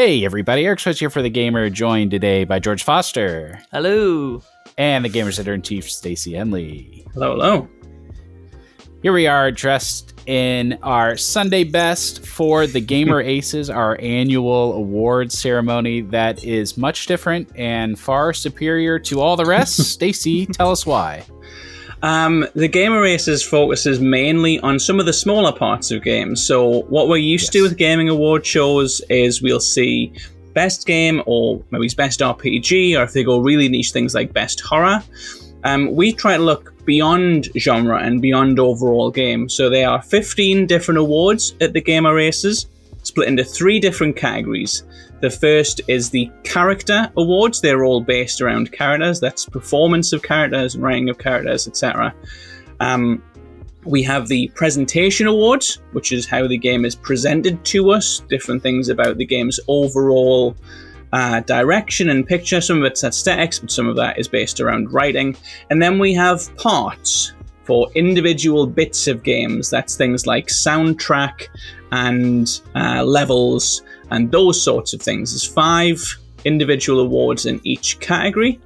Hey everybody, Eric Schwartz here for TheGamer, joined today by George Foster. Hello. And the Gamer's Editor-in-Chief, Stacey Henley. Hello, hello. Here we are, dressed in our Sunday best for the Gamer Aces, our annual award ceremony that is much different and far superior to all the rest. Stacey, tell us why. The Gamer Aces focuses mainly on some of the smaller parts of games. So what we're used to with gaming award shows is we'll see best game or maybe it's best RPG, or if they go really niche, things like best horror. We try to look beyond genre and beyond overall game. So there are 15 different awards at the Gamer Aces, split into 3 different categories. The first is the Character Awards. They're all based around characters. That's performance of characters, writing of characters, etc. We have the Presentation Awards, which is how the game is presented to us, different things about the game's overall direction and picture. Some of it's aesthetics, but some of that is based around writing. And then we have Parts for individual bits of games. That's things like soundtrack and levels and those sorts of things. There's 5 individual awards in each category,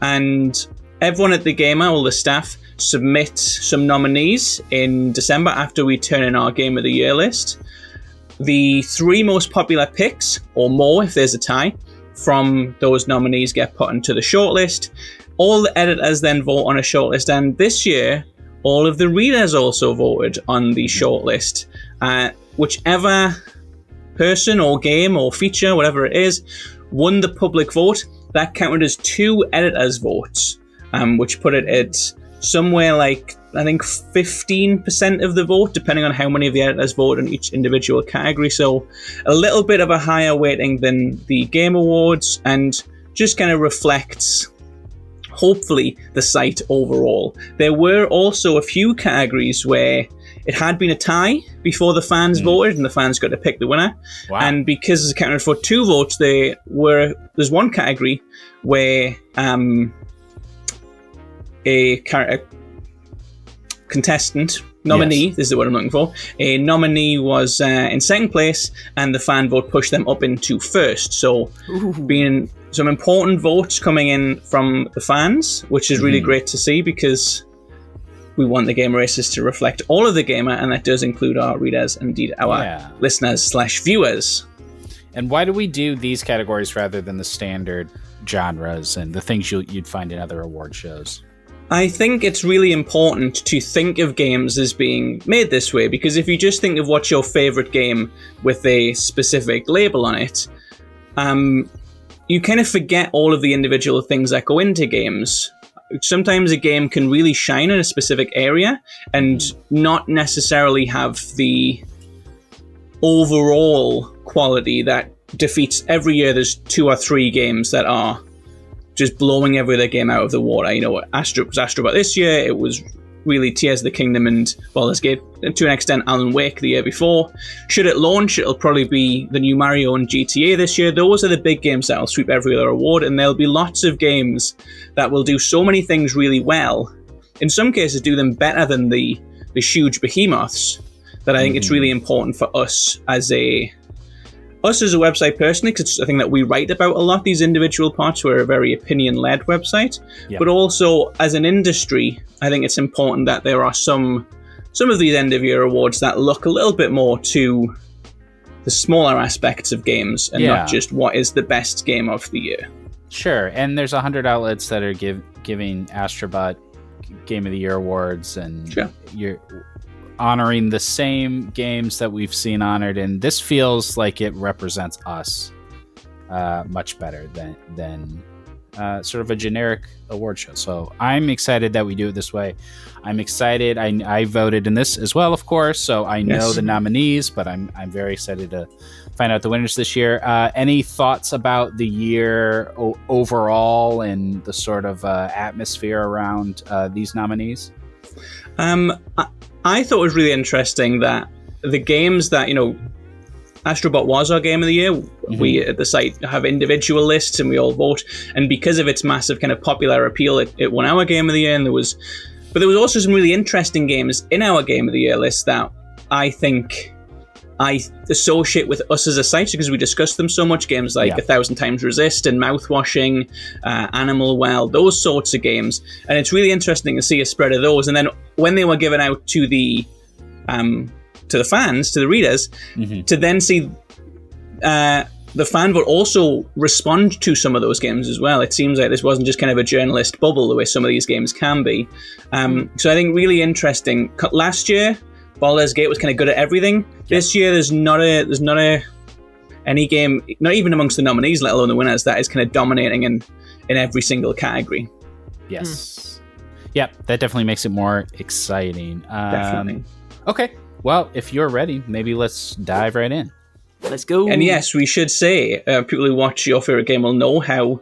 and everyone at The Gamer, all the staff, submit some nominees in December after we turn in our Game of the Year list. The 3 most popular picks, or more if there's a tie, from those nominees get put into the shortlist. All the editors then vote on a shortlist, and this year, all of the readers also voted on the shortlist. Whichever person or game or feature, whatever it is, won the public vote, that counted as 2 editors' votes, which put it at somewhere like, I think, 15% of the vote, depending on how many of the editors voted in each individual category. So a little bit of a higher weighting than the Game Awards, and just kind of reflects, hopefully, the site overall. There were also a few categories where it had been a tie before the fans voted, and the fans got to pick the winner. Wow. And because it's accounted for 2 votes, there's one category where a contestant, nominee, yes, this is the word I'm looking for, a nominee was in second place, and the fan vote pushed them up into first. So being some important votes coming in from the fans, which is really great to see, because we want the Gamer Aces to reflect all of the gamer, and that does include our readers and indeed our listeners/viewers. And why do we do these categories rather than the standard genres and the things you'd find in other award shows? I think it's really important to think of games as being made this way, because if you just think of what's your favorite game with a specific label on it, you kind of forget all of the individual things that go into games. Sometimes a game can really shine in a specific area and not necessarily have the overall quality that defeats every year. There's 2 or 3 games that are just blowing every other game out of the water. You know, Astrobot this year, it was really Tears of the Kingdom and Baldur's Gate, and to an extent Alan Wake the year before. Should it launch, it'll probably be the new Mario and GTA this year. Those are the big games that'll sweep every other award, and there'll be lots of games that will do so many things really well. In some cases, do them better than the huge behemoths, that I think it's really important for us as a website personally, because I think that we write about a lot these individual parts. We're a very opinion-led website, but also as an industry, I think it's important that there are some of these end-of-year awards that look a little bit more to the smaller aspects of games and not just what is the best game of the year. Sure, and there's 100 outlets that are giving Astrobot Game of the Year awards, and you're honoring the same games that we've seen honored, and this feels like it represents us much better than sort of a generic award show. So I'm excited that we do it this way. I'm excited. I voted in this as well, of course, so I know the nominees, but I'm very excited to find out the winners this year. Any thoughts about the year overall and the sort of atmosphere around these nominees? I thought it was really interesting that the games that, Astrobot was our Game of the Year. We at the site have individual lists and we all vote. And because of its massive kind of popular appeal, it won our Game of the Year. And there was also some really interesting games in our Game of the Year list that I think I associate with us as a site because we discuss them so much. Games like 1,000 Times Resist and Mouthwashing, Animal Well, those sorts of games. And it's really interesting to see a spread of those. And then when they were given out to the fans, to the readers, to then see the fan vote also respond to some of those games as well. It seems like this wasn't just kind of a journalist bubble the way some of these games can be. So I think really interesting. Last year, Baldur's Gate was kind of good at everything. This year, there's not any game, not even amongst the nominees, let alone the winners, that is kind of dominating in every single category. Yes. Yeah, that definitely makes it more exciting. Definitely. Okay. Well, if you're ready, maybe let's dive right in. Let's go. And yes, we should say, people who watch Your Favorite Game will know how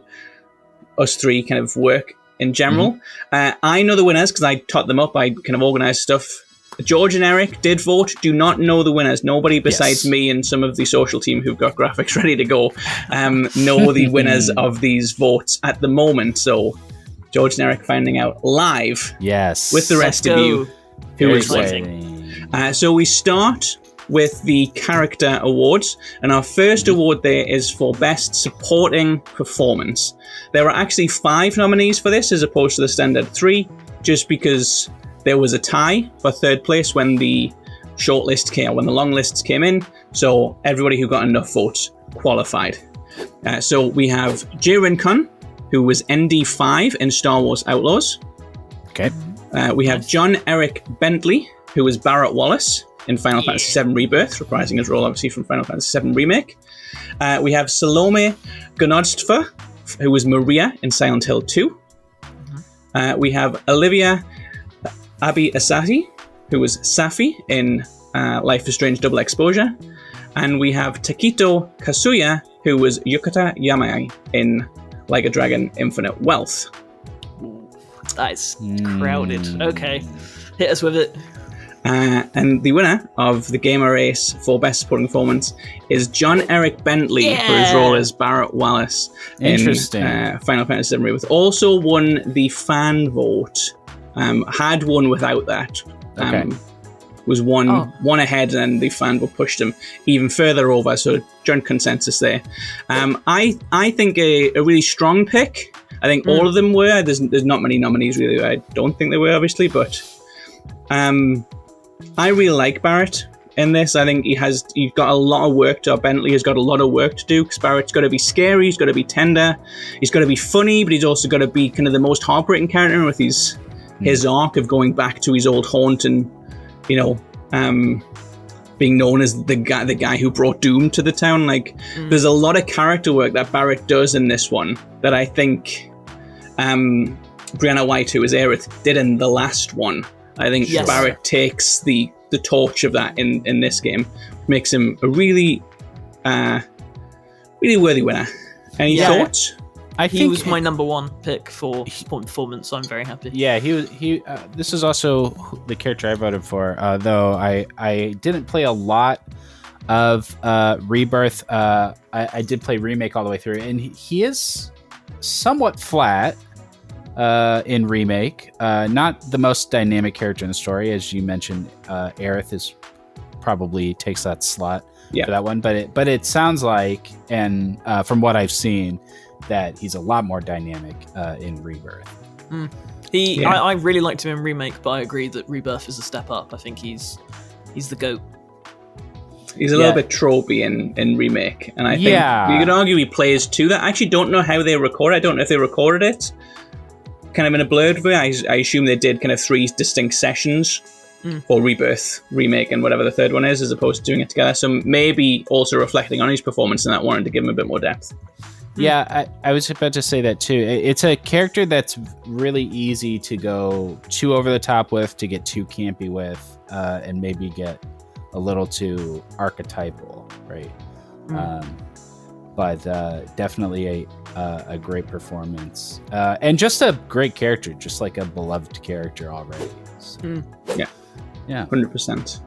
us three kind of work in general. I know the winners because I tot them up. I kind of organize stuff. George and Eric did vote. Do not know the winners. Nobody besides me and some of the social team who've got graphics ready to go know the winners of these votes at the moment. So George and Eric finding out live with the rest of you who is winning. So we start with the character awards, and our first award there is for Best Supporting Performance. There are actually 5 nominees for this as opposed to the standard 3, just because there was a tie for third place when the shortlist came, when the long lists came in, so everybody who got enough votes qualified. So we have Jay Rincon, who was ND5 in Star Wars Outlaws. Okay. We have John Eric Bentley, who was Barrett Wallace in Final Fantasy VII Rebirth, reprising his role obviously from Final Fantasy VII Remake. We have Salome Gonodstva, who was Maria in Silent Hill 2. We have Olivia Abi Asati, who was Safi in Life is Strange Double Exposure. And we have Takito Kasuya, who was Yukata Yamai in Like a Dragon Infinite Wealth. That is crowded. Okay, hit us with it. And the winner of the Gamer Race for Best Supporting Performance is John Eric Bentley for his role as Barrett Wallace in Final Fantasy VII Rebirth. Also won the fan vote. Had won without that. Was one ahead, and then the fan vote pushed him even further over. So joint consensus there. I think a really strong pick. I think all of them were. There's not many nominees really. I don't think there were, obviously, but I really like Barrett in this. I think he's got a lot of work to. Bentley has got a lot of work to do because Barrett's got to be scary, he's got to be tender, he's got to be funny, but he's also got to be kind of the most heartbreaking character with his arc of going back to his old haunt and being known as the guy who brought doom to the town. There's a lot of character work that Barrett does in this one that I think Brianna White, who is Aerith, did in the last one. I think Barrett takes the torch of that in this game, makes him a really really worthy winner. Any thoughts? He was my number 1 pick for supporting performance, so I'm very happy. Yeah, he this is also the character I voted for, though I didn't play a lot of Rebirth. I did play Remake all the way through, and he is somewhat flat in Remake. Not the most dynamic character in the story, as you mentioned. Aerith probably takes that slot for that one, but it sounds like, and from what I've seen, that he's a lot more dynamic in Rebirth. I really liked him in Remake, but I agree that Rebirth is a step up. I think he's the GOAT. He's a little bit tropey in Remake, and I think you could argue he plays to that. I actually don't know how they record it. I don't know if they recorded it kind of in a blurred way. I assume they did kind of 3 distinct sessions for Rebirth, Remake, and whatever the third one is, as opposed to doing it together. So maybe also reflecting on his performance in that, wanted to give him a bit more depth. Yeah, I was about to say that too. It's a character that's really easy to go too over the top with, to get too campy with, and maybe get a little too archetypal, right? But definitely a great performance, and just a great character, just like a beloved character already. So. Yeah, 100%.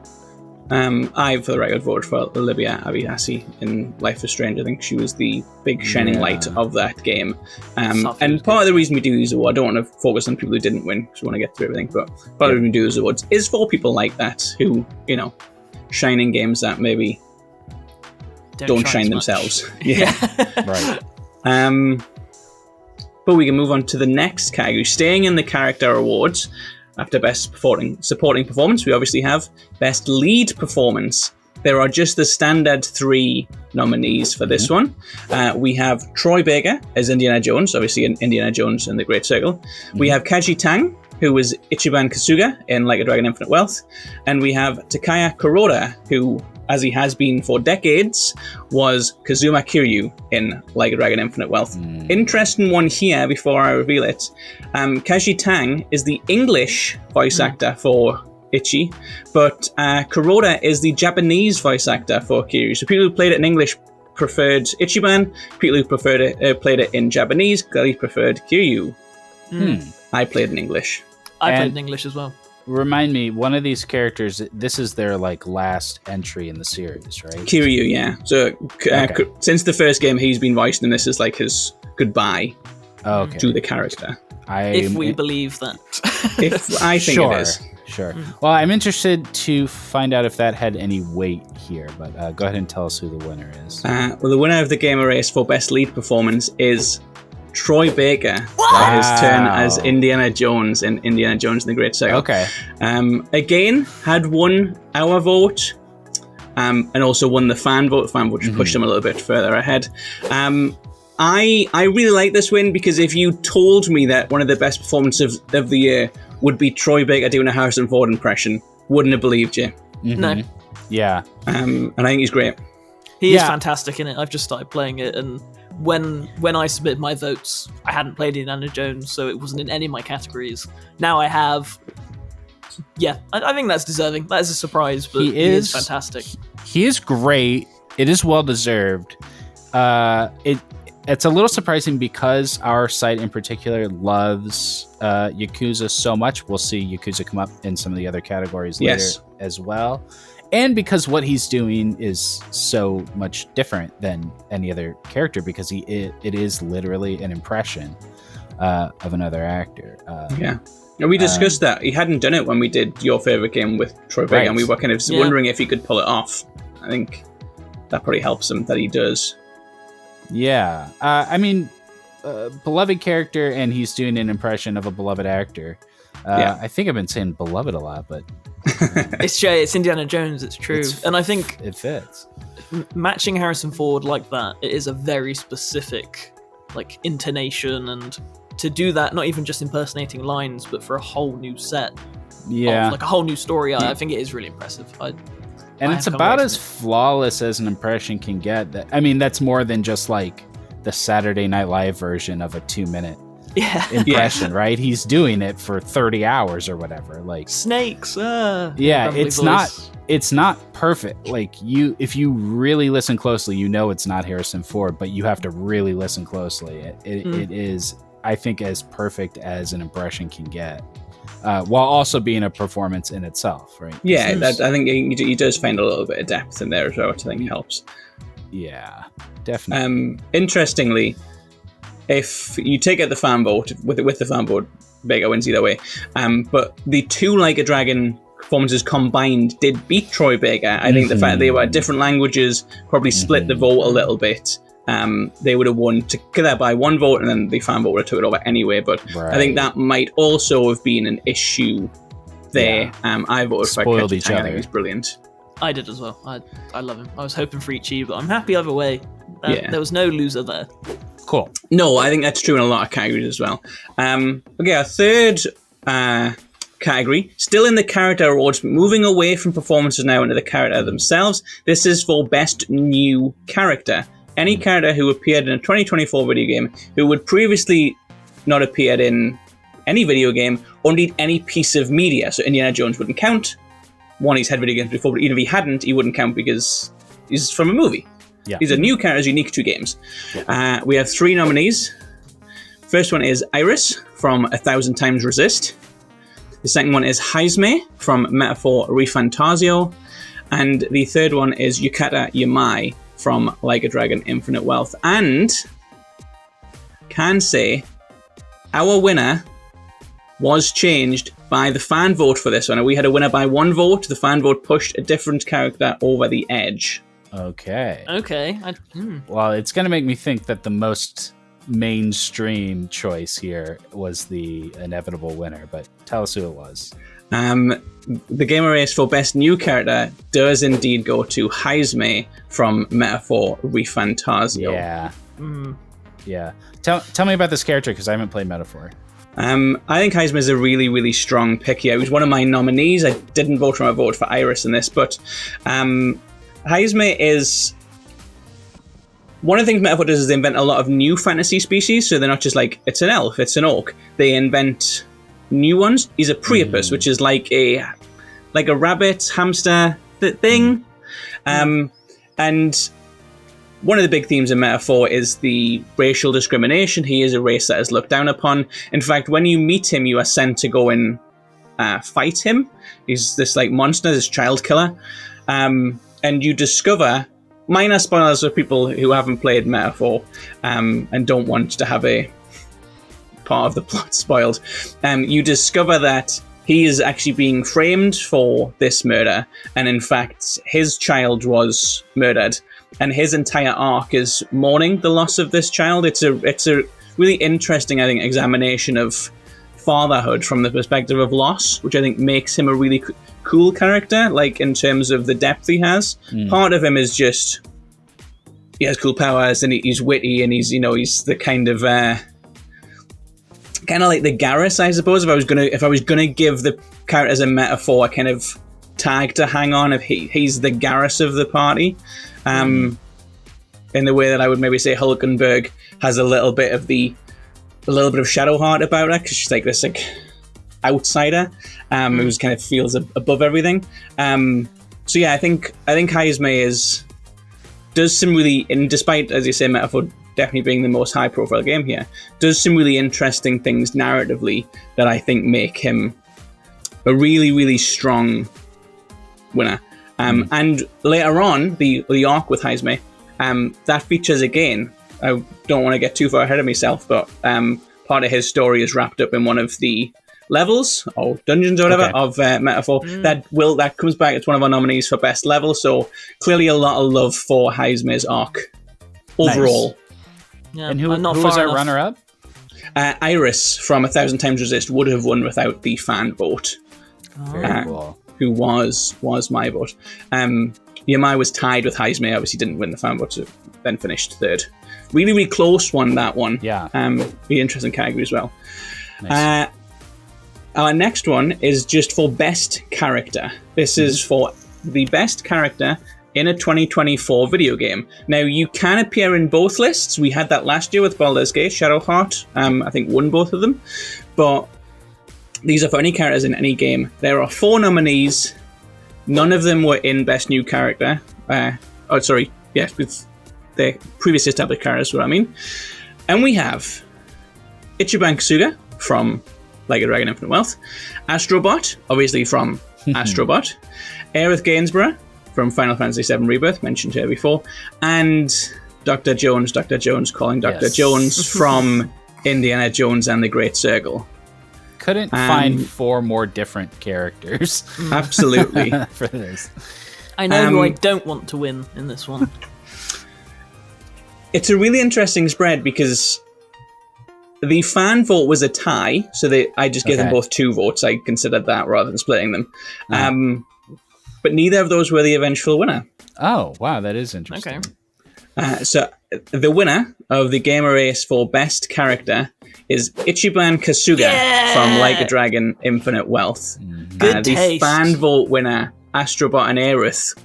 I, for the record, voted for Olivia Abiasi in Life is Strange. I think she was the big shining light of that game. And part of the reason we do these awards, I don't want to focus on people who didn't win because we want to get through everything, but part of the reason we do these awards is for people like that who, shining games that maybe don't shine themselves. Yeah. Right. But we can move on to the next category. Staying in the character awards, after best supporting performance, we obviously have best lead performance. There are just the standard 3 nominees for this one. We have Troy Baker as Indiana Jones, obviously in Indiana Jones and the Great Circle. We have Kaji Tang, who was Ichiban Kasuga in Like a Dragon Infinite Wealth. And we have Takaya Kuroda, who, as he has been for decades, was Kazuma Kiryu in Like a Dragon Infinite Wealth. Interesting one here before I reveal it. Kaji Tang is the English voice actor for Ichi, but Kuroda is the Japanese voice actor for Kiryu. So people who played it in English preferred Ichiban, people who played it in Japanese clearly preferred Kiryu. I played in English. I played in English as well. Remind me, one of these characters, this is their like last entry in the series, right? Kiryu, yeah. So since the first game, he's been voiced, and this is like his goodbye to the character. If we believe that. If I think it is. Sure. Well, I'm interested to find out if that had any weight here, but go ahead and tell us who the winner is. Well, the winner of the Gamer Race for Best Lead Performance is Troy Baker for his turn as Indiana Jones in Indiana Jones and the Great Circle. Okay. Again, had won our vote and also won the fan vote. Fan vote just pushed him a little bit further ahead. I really like this win because if you told me that one of the best performances of the year would be Troy Baker doing a Harrison Ford impression, wouldn't have believed you. No. Yeah. And I think he's great. He is fantastic in it. I've just started playing it, and when I submitted my votes, I hadn't played Indiana Jones, so it wasn't in any of my categories. Now I have. Yeah, I think that's deserving. That is a surprise, but he is fantastic. He is great. It is well deserved. It's a little surprising because our site in particular loves Yakuza so much. We'll see Yakuza come up in some of the other categories later as well. And because what he's doing is so much different than any other character, because it is literally an impression of another actor. And we discussed that. He hadn't done it when we did your favorite game with Troy Baker, and we were kind of wondering if he could pull it off. I think that probably helps him that he does. Yeah. I mean, beloved character, and he's doing an impression of a beloved actor. I think I've been saying beloved a lot, but... It's Indiana Jones, it's true. And I think... It fits. Matching Harrison Ford like that, it is a very specific like intonation, and to do that, not even just impersonating lines, but for a whole new set. Yeah. Like a whole new story, I think it is really impressive. And it's about as flawless as an impression can get. I mean, that's more than just like the Saturday Night Live version of a 2-minute impression, right? He's doing it for 30 hours or whatever. Like snakes. It's not perfect. Like if you really listen closely, you know it's not Harrison Ford, but you have to really listen closely. It is, I think, as perfect as an impression can get. While also being a performance in itself, right? Yeah, I think he does find a little bit of depth in there as well, which I think helps. Yeah, definitely. Interestingly, if you take out the fan vote, with the fan vote, Baker wins either way. But the two Like a Dragon performances combined did beat Troy Baker. I think the fact they were different languages probably split the vote a little bit. They would have won together by one vote, and then the fan vote would have took it over anyway. But I think that might also have been an issue there. I voted for Kaji Tang. I think he's brilliant. I did as well. I love him. I was hoping for Ichi, but I'm happy either way. There was no loser there. Cool. No, I think that's true in a lot of categories as well. Okay, our third category, still in the character awards, moving away from performances now into the character themselves. This is for Best New Character. Any character who appeared in a 2024 video game who would previously not appeared in any video game or indeed any piece of media. So Indiana Jones wouldn't count. One, he's had video games before, but even if he hadn't, he wouldn't count because he's from a movie. Yeah. He's a new character, unique to games. Yeah. We have 3 nominees. First one is Iris from 1,000 Times Resist. The second one is Haizme from Metaphor Refantasio. And the third one is Yukata Yamai from Like a Dragon Infinite Wealth. And can say our winner was changed by the fan vote for this one. And we had a winner by 1 vote. The fan vote pushed a different character over the edge. Okay. Well, it's going to make me think that the most mainstream choice here was the inevitable winner, but tell us who it was. The Gamer race for best new character does indeed go to Heisme from Metaphor ReFantazio. Yeah. Yeah. Tell me about this character, because I haven't played Metaphor. I think Heisme is a really, really strong pick here. He was one of my nominees. I didn't vote for him. I voted for Iris in this, but Heisme is... One of the things Metaphor does is they invent a lot of new fantasy species, so they're not just like, it's an elf, it's an orc. They invent new ones. He's a Priapus, which is like a rabbit, hamster thing. And one of the big themes in Metaphor is the racial discrimination. He is a race that is looked down upon. In fact, when you meet him, you are sent to go and fight him. He's this like monster, this child killer. And you discover... Minor spoilers for people who haven't played Metaphor and don't want to have a part of the plot spoiled. You discover that he is actually being framed for this murder, and in fact, his child was murdered, and his entire arc is mourning the loss of this child. It's a really interesting, I think, examination of fatherhood from the perspective of loss, which I think makes him a really cool character, like in terms of the depth he has. Part of him is just he has cool powers and he's witty and he's the kind of like the Garrus, I suppose. If I was gonna give the characters a Metaphor, a kind of tag to hang on, if he's the Garrus of the party, in the way that I would maybe say Hulkenberg has a little bit of Shadowheart about her, because she's like this outsider who kind of feels above everything. So yeah, I think Heisme does some really, and despite, as you say, Metaphor definitely being the most high profile game here, does some really interesting things narratively that I think make him a really, really strong winner. And later on, the arc with Heisme, that features again. I don't want to get too far ahead of myself, but part of his story is wrapped up in one of the levels or dungeons or whatever of Metaphor. That comes back. It's one of our nominees for best level. So clearly a lot of love for Heisme's arc overall. Nice. Yeah, and who was our runner-up? Iris from 1,000 Times Resist would have won without the fan vote. Very cool. Who was my vote. Yamai was tied with Heisme. Obviously didn't win the fan vote, so then finished third. Really, really close one, that one. Yeah. Really interesting category as well. Nice. Our next one is just for best character. This is for the best character in a 2024 video game. Now, you can appear in both lists. We had that last year with Baldur's Gate. Shadowheart, I think, won both of them. But these are for any characters in any game. There are 4 nominees. None of them were in best new character. With the previously established characters, what I mean. And we have Ichiban Kasuga from Like a Dragon Infinite Wealth, Astrobot, obviously from Astrobot, Aerith Gainsborough from Final Fantasy VII Rebirth, mentioned here before, and Dr. Jones calling Dr. Jones from Indiana Jones and the Great Circle. Couldn't find 4 more different characters. Absolutely. For this. I know who I don't want to win in this one. It's a really interesting spread because the fan vote was a tie, so I just gave them both 2 votes. I considered that rather than splitting them. But neither of those were the eventual winner. Oh, wow, that is interesting. Okay. So the winner of the Gamer Race for Best Character is Ichiban Kasuga from Like a Dragon Infinite Wealth. Good the taste. fan vote winner, Astrobot and Aerith.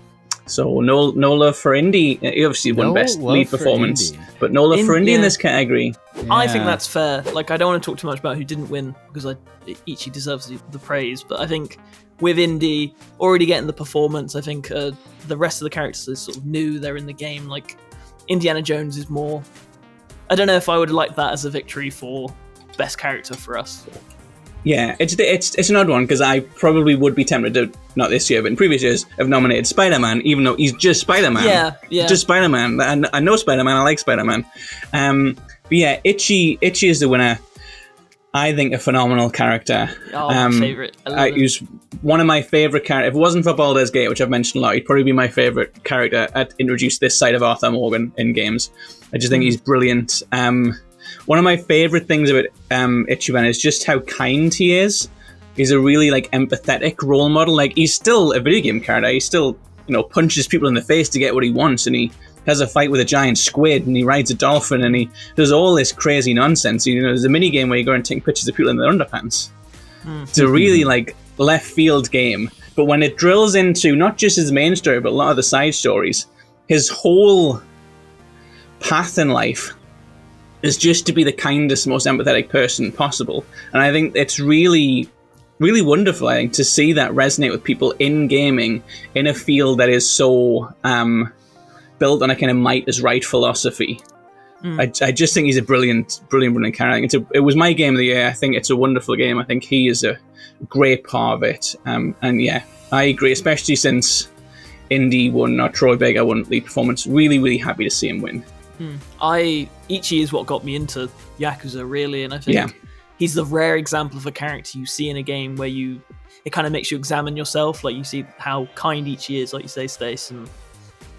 So no love for Indy. He obviously won Best Lead Performance, but no love for Indy in this category. Yeah. I think that's fair. Like, I don't want to talk too much about who didn't win, because Ichi deserves the praise, but I think with Indy already getting the performance, I think the rest of the characters are sort of new, they're in the game. Like, Indiana Jones is more... I don't know if I would like that as a victory for best character for us. Yeah, it's an odd one, because I probably would be tempted to, not this year, but in previous years, have nominated Spider-Man, even though he's just Spider-Man. Yeah. Just Spider-Man. And I know Spider-Man, I like Spider-Man. But yeah, Itchy is the winner. I think a phenomenal character. Oh, my favourite. He's one of my favourite characters. If it wasn't for Baldur's Gate, which I've mentioned a lot, he'd probably be my favourite character at introduce this side of Arthur Morgan in games. I just think he's brilliant. One of my favourite things about Ichiban is just how kind he is. He's a really empathetic role model. Like, he's still a video game character. He still, punches people in the face to get what he wants, and he has a fight with a giant squid, and he rides a dolphin, and he does all this crazy nonsense. There's a mini game where you go and take pictures of people in their underpants. It's a really left field game, but when it drills into not just his main story, but a lot of the side stories, his whole path in life is just to be the kindest, most empathetic person possible. And I think it's really, really wonderful, I think, to see that resonate with people in gaming in a field that is so built on a kind of might is right philosophy. I just think he's a brilliant character. I think it was my game of the year. I think it's a wonderful game. I think he is a great part of it. And yeah, I agree, especially since Indy won, or Troy Baker won lead performance. Really, really happy to see him win. Ichi is what got me into Yakuza, really, and I think he's the rare example of a character you see in a game where it kind of makes you examine yourself. Like, you see how kind Ichi is, like you say, Stace, and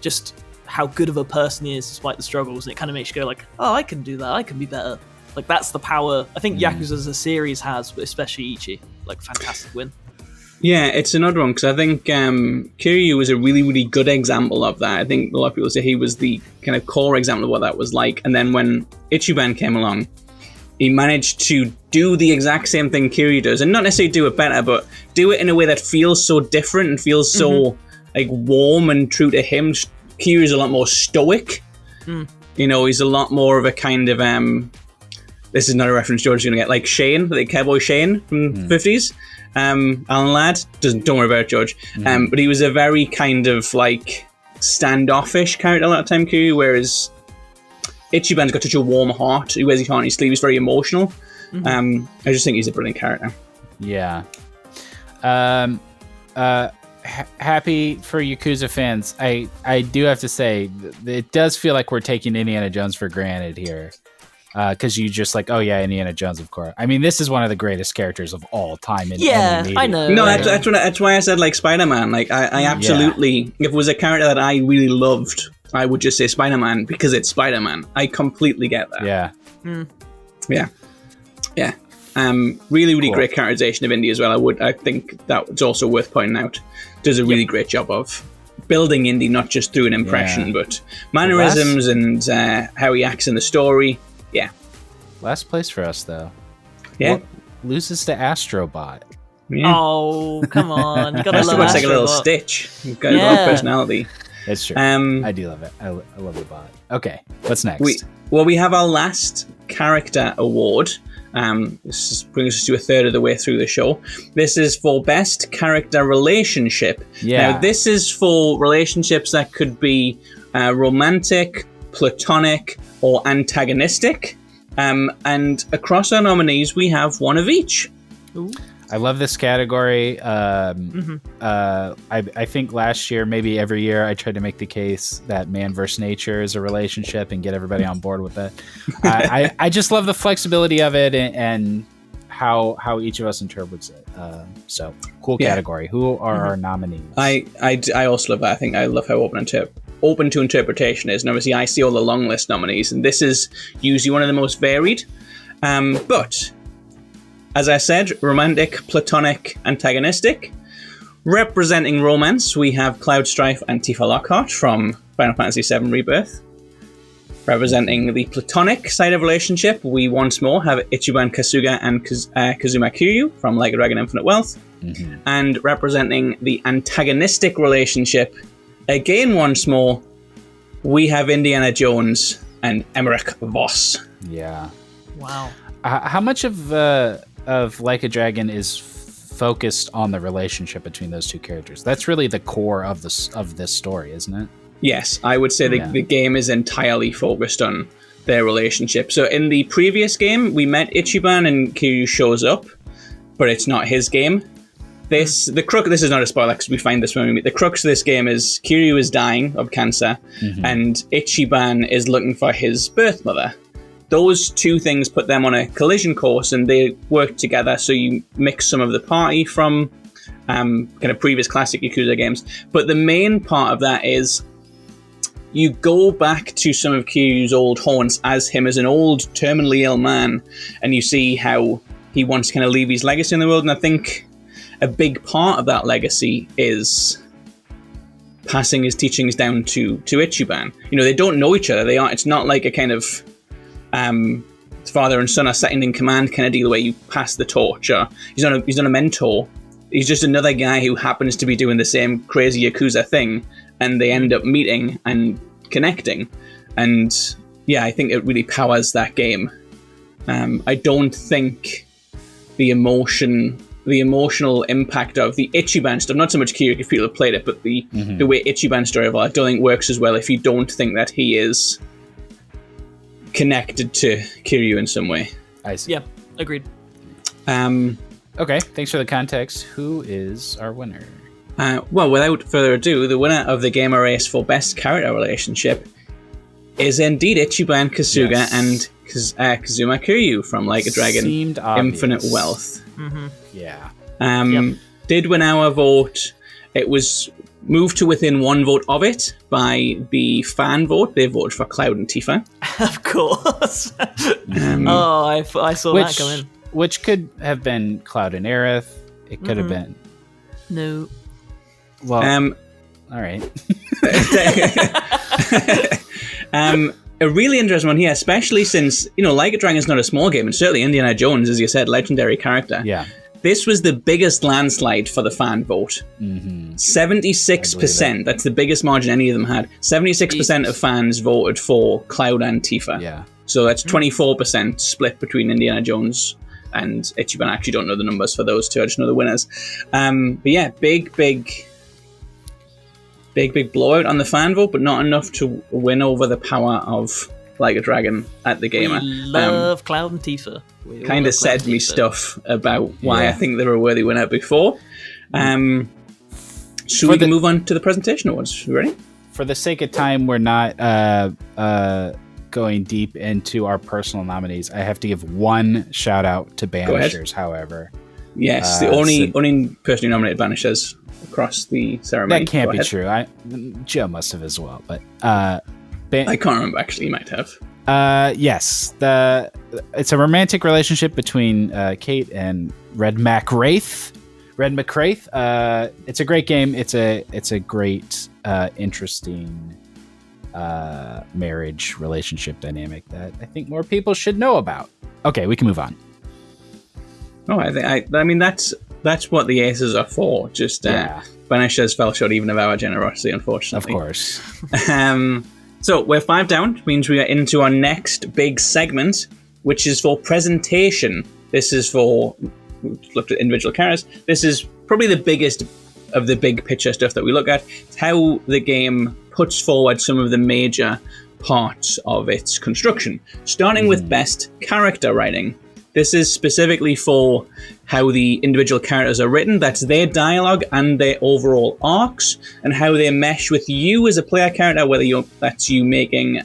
just how good of a person he is despite the struggles, and it kind of makes you go like, oh, I can do that, I can be better. Like, that's the power I think Yakuza as a series has, but especially Ichi. Like, fantastic win. Yeah, it's another one, because I think Kiryu was a really, really good example of that. I think a lot of people say he was the kind of core example of what that was like. And then when Ichiban came along, he managed to do the exact same thing Kiryu does, and not necessarily do it better, but do it in a way that feels so different and feels so warm and true to him. Kiryu's a lot more stoic. He's a lot more of a kind of this is not a reference George is going to get, like Shane, like Cowboy Shane from the 50s. Alan Ladd, don't worry about it, George. But he was a very kind of standoffish character a lot of time, Kiryu, whereas Ichiban's got such a warm heart. He wears his heart on his sleeve. He's very emotional. I just think he's a brilliant character. Yeah. Happy for Yakuza fans. I do have to say, it does feel like we're taking Indiana Jones for granted here. Because you just oh yeah, Indiana Jones, of course. I mean, this is one of the greatest characters of all time in any media. I know. No, that's why I said Spider-Man. I absolutely, if it was a character that I really loved, I would just say Spider-Man because it's Spider-Man. I completely get that. Yeah. Yeah. Really, really great characterization of Indy as well. I think that's also worth pointing out. Does a really great job of building Indy, not just through an impression, but mannerisms and how he acts in the story. Yeah. Last place for us, though. Yeah. Loses to Astrobot. Yeah. Oh, come on. You gotta love Astrobot's like a little Astrobot. Stitch. He's got a lot of personality. It's true. I do love it. I love the bot. Okay, what's next? We have our last character award. This brings us to a third of the way through the show. This is for Best Character Relationship. Yeah. Now, this is for relationships that could be romantic, platonic, or antagonistic. And across our nominees, we have one of each. Ooh. I love this category. I think last year, maybe every year, I tried to make the case that man versus nature is a relationship and get everybody on board with it. I just love the flexibility of it and how each of us interprets it. So cool category. Who are our nominees? I also love that. I think I love how open to interpretation is. And obviously, I see all the long list nominees, and this is usually one of the most varied. But as I said, romantic, platonic, antagonistic. Representing romance, we have Cloud Strife and Tifa Lockhart from Final Fantasy VII Rebirth. Representing the platonic side of relationship, we once more have Ichiban Kasuga and Kazuma Kiryu from Like a Dragon Infinite Wealth. And representing the antagonistic relationship, again once more, we have Indiana Jones and Emmerich Voss. Yeah. Wow. How much of Like a Dragon is focused on the relationship between those two characters? That's really the core of this story, isn't it? Yes, I would say the game is entirely focused on their relationship. So in the previous game, we met Ichiban and Kiryu shows up, but it's not his game. This is not a spoiler because we find this when we meet. The crux of this game is Kiryu is dying of cancer, and Ichiban is looking for his birth mother. those two things put them on a collision course, and they work together. So you mix some of the party from kind of previous classic Yakuza games. But the main part of that is you go back to some of Kiryu's old haunts as him as an old terminally ill man, and you see how he wants to kind of leave his legacy in the world. And I think a big part of that legacy is passing his teachings down to Ichiban. You know, they don't know each other. It's not like a kind of father and son are second in command kind of deal where you pass the torch. Or he's not a mentor. He's just another guy who happens to be doing the same crazy Yakuza thing, and they end up meeting and connecting. And yeah, I think it really powers that game. I don't think the emotional impact of the Ichiban stuff, not so much Kiryu if people have played it, but the way Ichiban story of I don't think works as well if you don't think that he is connected to Kiryu in some way. I see. Yeah, agreed. Okay, thanks for the context. Who is our winner? Well, without further ado, the winner of the Gamer Race for Best Character Relationship is indeed Ichiban Kasuga and Kazuma Kiryu from Like a Dragon Infinite Wealth. Mm-hmm. Yeah. Did win our vote. It was moved to within one vote of it by the fan vote. They voted for Cloud and Tifa. Of course. I saw that come in. Which could have been Cloud and Aerith. It could have been. No. Well, all right. A really interesting one here, especially since, Like a Dragon is not a small game, and certainly Indiana Jones, as you said, legendary character. Yeah. This was the biggest landslide for the fan vote. 76%. That's the biggest margin any of them had. 76% of fans voted for Cloud and Tifa. Yeah. So that's 24% split between Indiana Jones and Ichiban. I actually don't know the numbers for those two. I just know the winners. But yeah, big blowout on the fan vote, but not enough to win over the power of Like a Dragon at TheGamer. We love Cloud and Tifa. Kind of said me stuff about why I think they were a worthy winner before. So we can move on to the presentation awards. You ready? For the sake of time, we're not going deep into our personal nominees. I have to give one shout out to Banishers, however. Yes, the only person who nominated Banishers across the ceremony. That can't be true. Joe must have as well, but I can't remember. Actually, you might have. Yes, it's a romantic relationship between Kate and Red McWraith. It's a great game. It's a great, interesting marriage relationship dynamic that I think more people should know about. Okay, we can move on. Oh, I mean that's what the aces are for. Just Banishers fell short even of our generosity, unfortunately. Of course. So we're 5 down, which means we are into our next big segment, which is for presentation. This is for, we've looked at individual characters. This is probably the biggest of the big picture stuff that we look at. It's how the game puts forward some of the major parts of its construction, starting with best character writing. This is specifically for how the individual characters are written. That's their dialogue and their overall arcs, and how they mesh with you as a player character, whether that's you making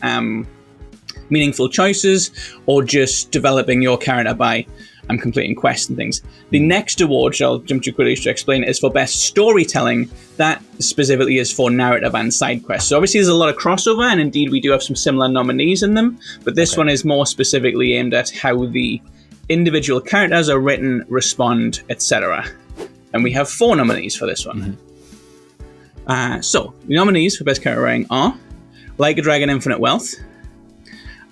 meaningful choices or just developing your character by completing quests and things. The next award, which I'll jump to quickly to explain, is for best storytelling. That specifically is for narrative and side quests. So obviously there's a lot of crossover, and indeed we do have some similar nominees in them, but this one is more specifically aimed at how the individual characters are written, respond, etc. And we have 4 nominees for this one. So, the nominees for Best Character Writing are Like a Dragon Infinite Wealth,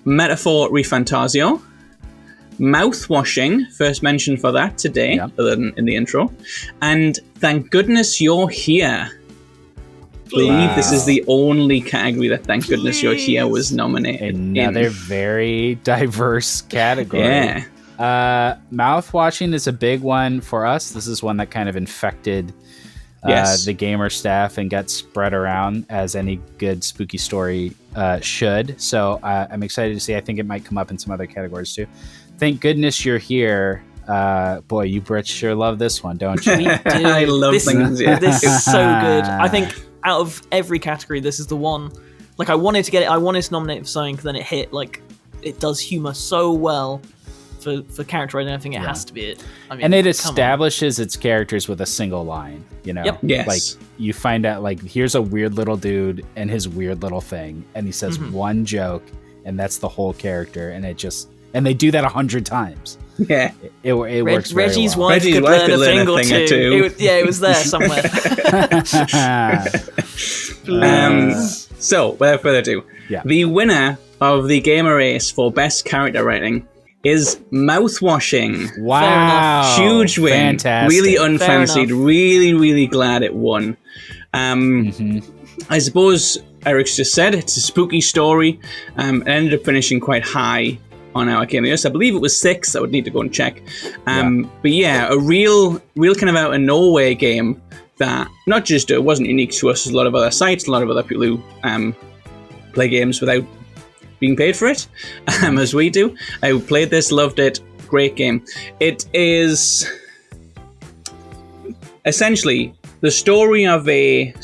Metaphor Refantasio, Mouthwashing, first mention for that today, other than in the intro, and Thank Goodness You're Here. I believe this is the only category that Thank Goodness You're Here was nominated Another very diverse category. Yeah. Mouthwashing is a big one for us. This is one that kind of infected the gamer staff and got spread around, as any good spooky story should. So I'm excited to see. I think it might come up in some other categories too. Thank Goodness You're Here. Boy, you Brits sure love this one, don't you? We do. I love this is so good. I think out of every category, this is the one. Like, I wanted to get it. I wanted to nominate for something, then it hit like it does humor so well for character writing. I think it has to be it. I mean, and it establishes its characters with a single line, you know? Yep. Yes. Like, you find out, like, here's a weird little dude and his weird little thing, and he says one joke, and that's the whole character, and and they do that 100 times. Yeah. It works very Reggie's well. wife could learn a thing or two. It was there somewhere. So, without further ado, the winner of the Gamer Race for Best Character Writing is Mouthwashing. Wow. Huge win. Fantastic. Really unfancied. Really, really glad it won. I suppose Eric's just said it's a spooky story. It ended up finishing quite high on our Game of the Year. I believe it was 6. I would need to go and check. But yeah, a real kind of out of nowhere game that not just it wasn't unique to us, there's a lot of other sites, a lot of other people who play games without being paid for it, as we do. I played this, loved it, great game. It is essentially the story of a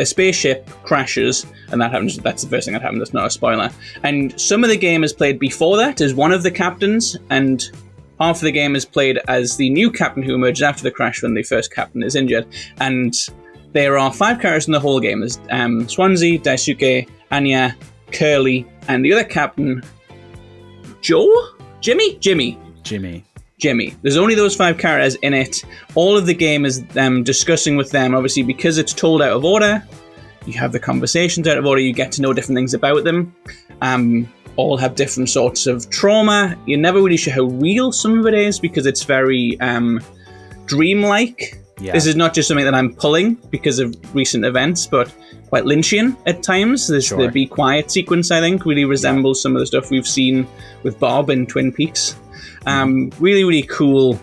spaceship crashes, and that's the first thing that happened, that's not a spoiler. And some of the game is played before that as one of the captains, and half of the game is played as the new captain who emerges after the crash when the first captain is injured. And there are 5 characters in the whole game. There's Swansea, Daisuke, Anya, Curly, and the other captain, Jimmy. There's only those 5 characters in it. All of the game is them discussing with them. Obviously, because it's told out of order, you have the conversations out of order. You get to know different things about them. All have different sorts of trauma. You're never really sure how real some of it is because it's very dreamlike. Yeah. This is not just something that I'm pulling because of recent events, but quite Lynchian at times. The Be Quiet sequence, I think, really resembles some of the stuff we've seen with Bob in Twin Peaks. Really, really cool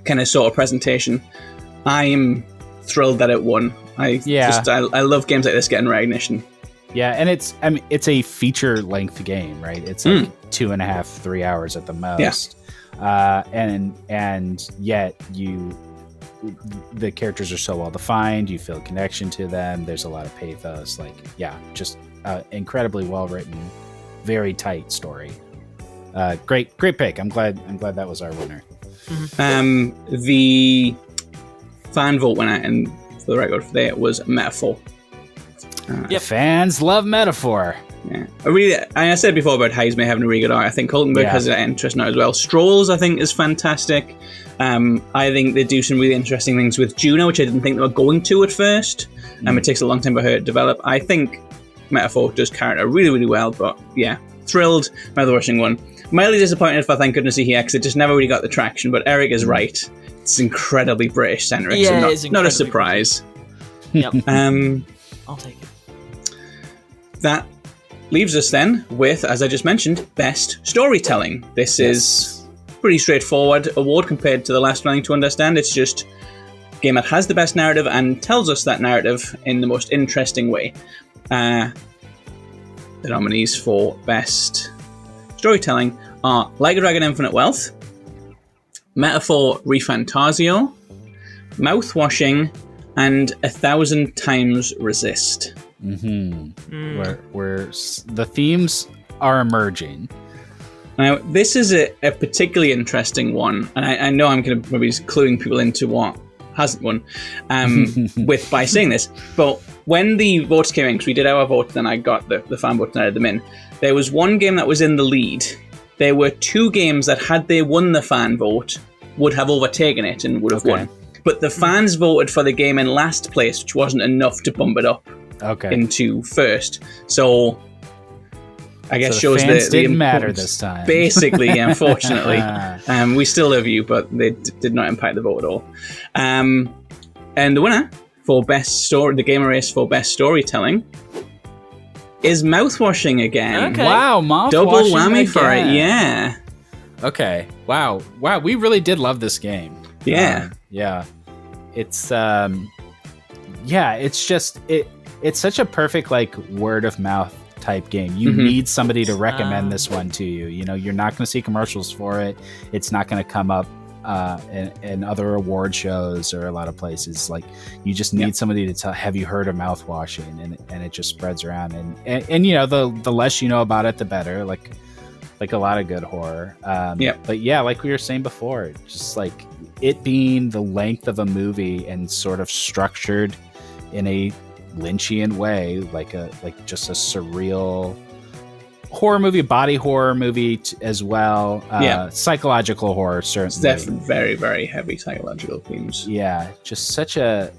kind of sort of presentation. I'm thrilled that it won. I love games like this getting recognition. Yeah, and it's a feature-length game, right? It's like 2.5, 3 hours at the most. Yeah. And yet the characters are so well defined. You feel a connection to them. There's a lot of pathos. Like, just incredibly well written, very tight story. Great pick. I'm glad that was our winner. The fan vote winner, and for the record, there was Metaphor. Fans love Metaphor. Yeah, I said before about Hayes may having a really good art. I think Hulkenberg has an interest now as well. Strolls, I think, is fantastic. I think they do some really interesting things with Juno, which I didn't think they were going to at first. It takes a long time for her to develop. I think Metaphor does character really, really well, but yeah, thrilled by the rushing one. Mildly disappointed for Thank Goodness You're Here, because it just never really got the traction, but Eric is right. It's incredibly British-centric, so not a surprise. Yep. I'll take it. That leaves us then with, as I just mentioned, Best Storytelling. This is pretty straightforward award compared to the last one, to understand. It's just a game that has the best narrative and tells us that narrative in the most interesting way. The nominees for Best Storytelling are Like a Dragon Infinite Wealth, Metaphor Refantasio, Mouthwashing, and 1,000 Times Resist. Where the themes are emerging. Now, this is a particularly interesting one, and I know I'm going to maybe cluing people into what hasn't won by saying this, but when the votes came in, because we did our vote, then I got the fan votes and added them in, there was one game that was in the lead. There were 2 games that, had they won the fan vote, would have overtaken it and would have won. But the fans voted for the game in last place, which wasn't enough to bump it up into first. So I guess the shows fans the didn't matter this time. Basically, unfortunately. We still love you, but they did not impact the vote at all. And the winner for Best Story, the Gamer Race for Best Storytelling, is Mouthwashing again. Okay. Wow, Mouthwashing double whammy again. for it, yeah. Okay, wow, we really did love this game. Yeah. It's it's just it's such a perfect, like, word of mouth type game. You need somebody to recommend this one to you. You know, you're not going to see commercials for it. It's not going to come up in other award shows or a lot of places. Like, you just need somebody to tell, have you heard of Mouthwashing? And it just spreads around. And you know, the less you know about it, the better. Like, like a lot of good horror. Yeah. But yeah, like we were saying before, just like it being the length of a movie and sort of structured in a Lynchian way, like just a surreal horror movie, body horror movie as well. Psychological horror, certainly. It's definitely very, very heavy psychological themes. Yeah, just such a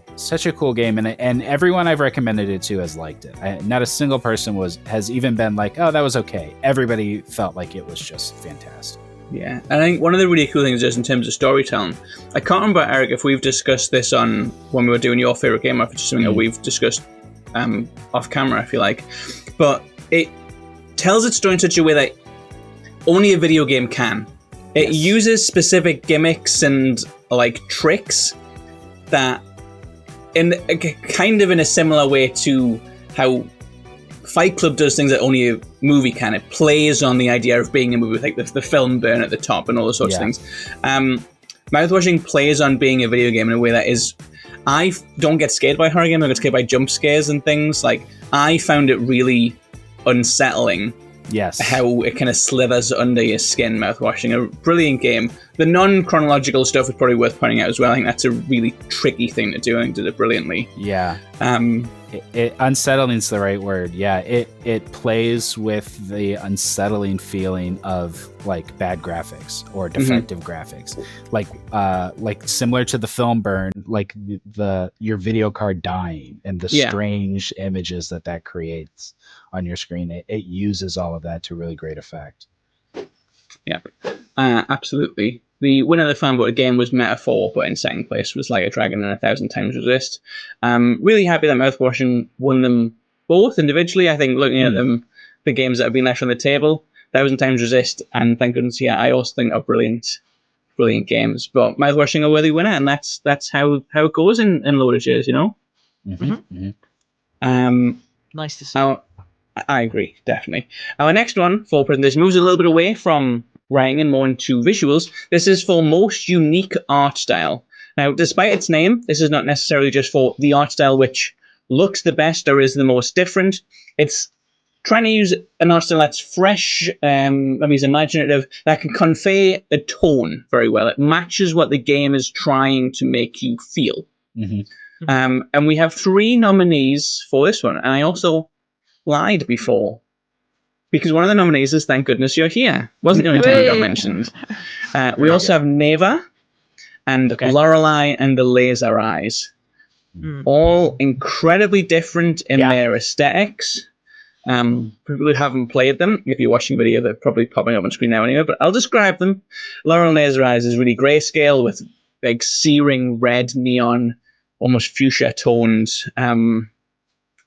cool game, and everyone I've recommended it to has liked it. Not a single person has even been like, oh, that was okay. Everybody felt like it was just fantastic. Yeah, and I think one of the really cool things is in terms of storytelling. I can't remember, Eric, if we've discussed this on when we were doing your favorite game, or if it's something that we've discussed off camera, I feel like. But it tells its story in such a way that only a video game can. It uses specific gimmicks and like tricks that, in kind of in a similar way to how Fight Club does things that only a movie can. It plays on the idea of being a movie, like the film burn at the top and all those sorts of things. Mouthwashing plays on being a video game in a way that is... I don't get scared by horror games. I get scared by jump scares and things. Like, I found it really unsettling. Yes. How it kind of slithers under your skin, Mouthwashing. A brilliant game. The non-chronological stuff is probably worth pointing out as well. I think that's a really tricky thing to do. I think did it brilliantly. Yeah. Unsettling is the right word. Yeah. It plays with the unsettling feeling of like bad graphics or defective graphics. Like similar to the film burn, like your video card dying and the strange images that creates on your screen. It uses all of that to really great effect. Yeah, absolutely. The winner of the fan vote game was Metaphor, but in second place was Like a Dragon and 1,000 Times Resist. Really happy that Mouthwashing won them both individually. I think looking at them, the games that have been left on the table, 1,000 Times Resist and thank goodness, I also think are brilliant games. But Mouthwashing a worthy winner, and that's how it goes in loaded years, you know? Nice to see. I agree, definitely. Our next one for presentation moves a little bit away from writing and more into visuals. This is for most unique art style. Now, despite its name, this is not necessarily just for the art style which looks the best or is the most different. It's trying to use an art style that's fresh, is imaginative, that can convey a tone very well. It matches what the game is trying to make you feel. And we have 3 nominees for this one. And I also lied before, because one of the nominees is Thank Goodness You're Here. Wasn't the only time it got mentioned. We also have Neva and Lorelei and the Laser Eyes. All incredibly different in their aesthetics. People who haven't played them, if you're watching video, they're probably popping up on screen now anyway, but I'll describe them. Lorelei and Laser Eyes is really grayscale with like searing red neon, almost fuchsia tones,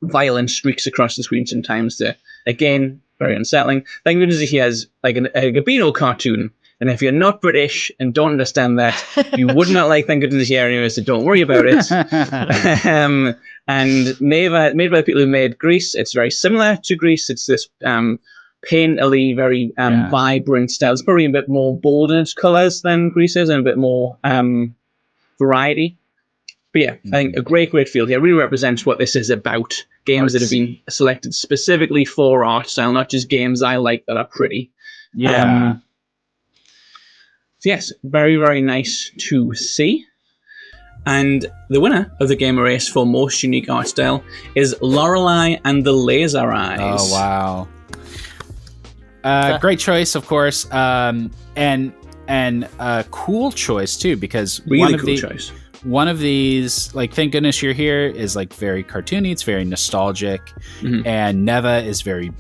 violent streaks across the screen sometimes to, again, very unsettling. Thank goodness he has like a Gabino cartoon, and if you're not British and don't understand that, you would not like Thank Goodness Here anyway, so don't worry about it. And Neva, made by the people who made Grease, it's very similar to Grease. It's this painterly, very vibrant style. It's probably a bit more bold in its colours than Grease is, and a bit more variety. But yeah, I think a great field here. Really represents what this is about. Games that have been selected specifically for art style, not just games I like that are pretty. Yeah. So yes, very, very nice to see. And the winner of the Gamer Race for most unique art style is Lorelei and the Laser Eyes. Oh, wow. Great choice, of course. And a cool choice, too, because really cool choice. One of these, like, Thank Goodness You're Here is like very cartoony. It's very nostalgic, and Neva is very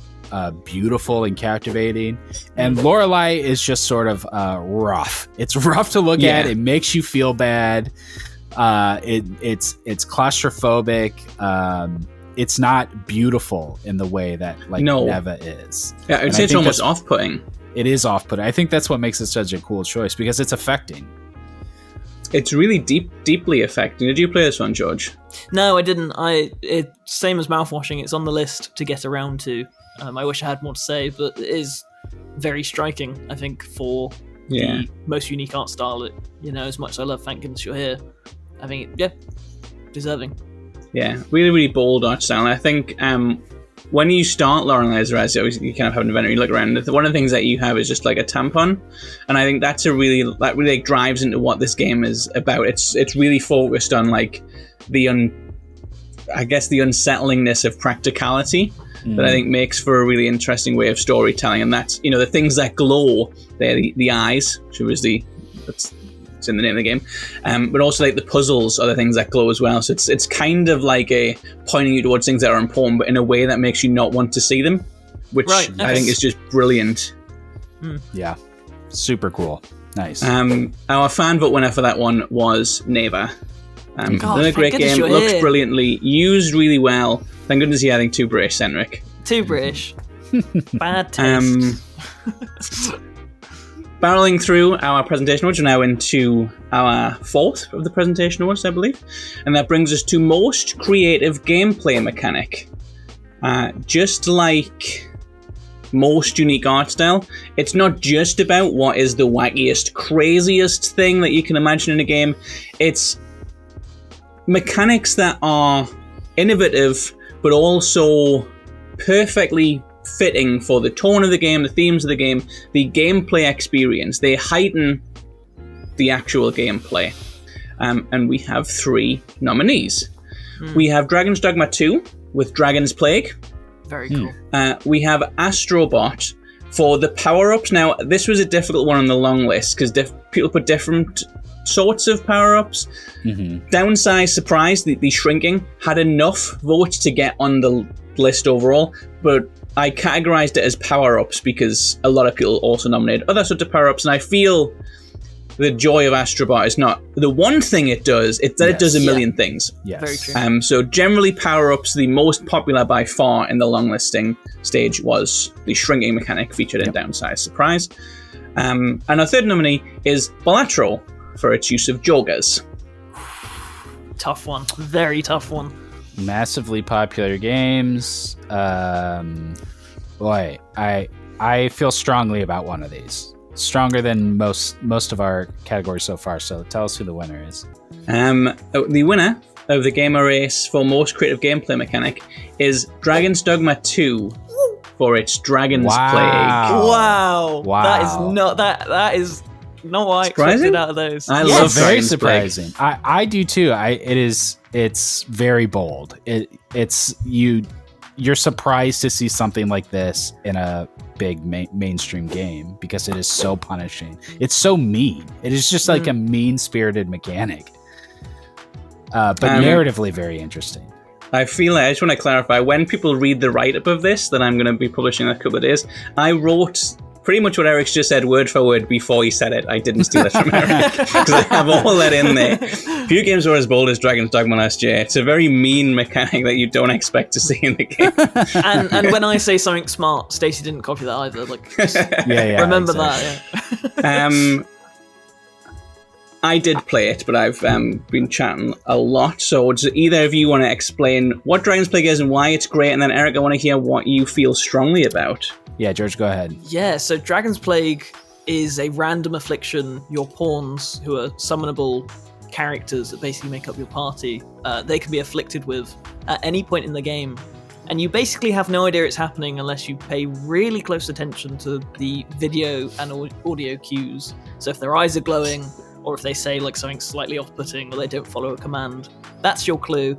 beautiful and captivating. And Lorelei is just sort of rough. It's rough to look at. It makes you feel bad. It's claustrophobic. It's not beautiful in the way that Neva is. Yeah, I'd say it's almost off-putting. It is off-putting. I think that's what makes it such a cool choice because it's affecting. It's really deeply affecting. Did you play this one, George? No, I didn't. Same as Mouthwashing. It's on the list to get around to. I wish I had more to say, but it is very striking, I think, for the most unique art style. As much as I love Thank Goodness You're Here, I think, deserving. Yeah, really, really bold art style. And I think when you start Lauren Lazarus, you kind of have an event where you look around. One of the things that you have is just like a tampon, and I think that really like, drives into what this game is about. It's really focused on like the unsettlingness of practicality that I think makes for a really interesting way of storytelling. And that's, you know, the things that glow, they're the eyes, which is it's in the name of the game, but also like the puzzles are the things that glow as well. So it's kind of like a pointing you towards things that are important, but in a way that makes you not want to see them, which I think is just brilliant. Yeah, super cool. Nice. Our fan vote winner for that one was Neighbor. Another great game, looks brilliantly, used really well. Thank goodness he had, I think, too British centric. Too British. Bad taste. Barreling through our presentation awards, we're now into our fourth of the presentation awards, I believe. And that brings us to most creative gameplay mechanic. Just like most unique art style, it's not just about what is the wackiest, craziest thing that you can imagine in a game. It's mechanics that are innovative, but also perfectly fitting for the tone of the game, the themes of the game, the gameplay experience. They heighten the actual gameplay. And we have 3 nominees. We have Dragon's Dogma 2 with Dragon's Plague. Very cool. We have Astrobot for the power-ups. Now, this was a difficult one on the long list because people put different sorts of power-ups. Downside surprise, the shrinking had enough votes to get on the list overall, but I categorized it as power-ups because a lot of people also nominated other sorts of power-ups, and I feel the joy of Astrobot is not the one thing it does, it's that it does a million things. Yes. Very true. So generally power-ups, the most popular by far in the long listing stage was the shrinking mechanic featured in Downside Surprise. And our third nominee is Balatro for its use of joggers. Tough one. Very tough one. Massively popular games. Boy, I feel strongly about one of these. Stronger than most of our categories so far. So tell us who the winner is. The winner of the Gamer Race for most creative gameplay mechanic is Dragon's Dogma 2 for its Dragon's Plague. Wow. Wow. That is not what I expected out of those. I love very Dragon's surprising. Plague. I do too. It's very bold. You're surprised to see something like this in a big mainstream game because it is so punishing. It's so mean. It is just like a mean-spirited mechanic. But narratively very interesting. I feel like I just want to clarify, when people read the write-up of this that I'm going to be publishing in a couple of days, I wrote pretty much what Eric's just said word for word before he said it. I didn't steal it from Eric because I have all that in there. Few games were as bold as Dragon's Dogma last year. It's a very mean mechanic that you don't expect to see in the game. and when I say something smart, Stacey didn't copy that either. Like, remember that. Yeah. I did play it, but I've been chatting a lot. So does either of you want to explain what Dragon's Plague is and why it's great? And then Eric, I want to hear what you feel strongly about. Yeah, George, go ahead. Yeah, so Dragon's Plague is a random affliction. Your pawns, who are summonable characters that basically make up your party, they can be afflicted with at any point in the game. And you basically have no idea it's happening unless you pay really close attention to the video and audio cues. So if their eyes are glowing, or if they say like something slightly off-putting, or they don't follow a command, that's your clue.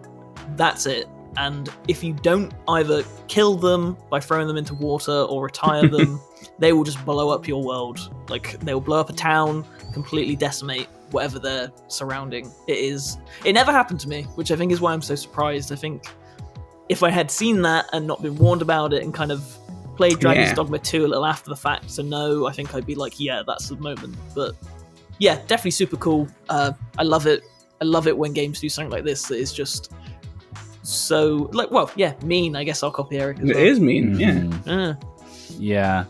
That's it. And if you don't either kill them by throwing them into water or retire them, they will just blow up your world. Like, they will blow up a town, completely decimate whatever they're surrounding. It never happened to me, which I think is why I'm so surprised. I think if I had seen that and not been warned about it and kind of played Dragon's Dogma 2 a little after the fact to know, I think I'd be like, yeah, that's the moment. But yeah, definitely super cool. I love it. I love it when games do something like this that is just so, like, well, yeah, mean. I guess I'll copy Eric as well. It is mean, Yeah.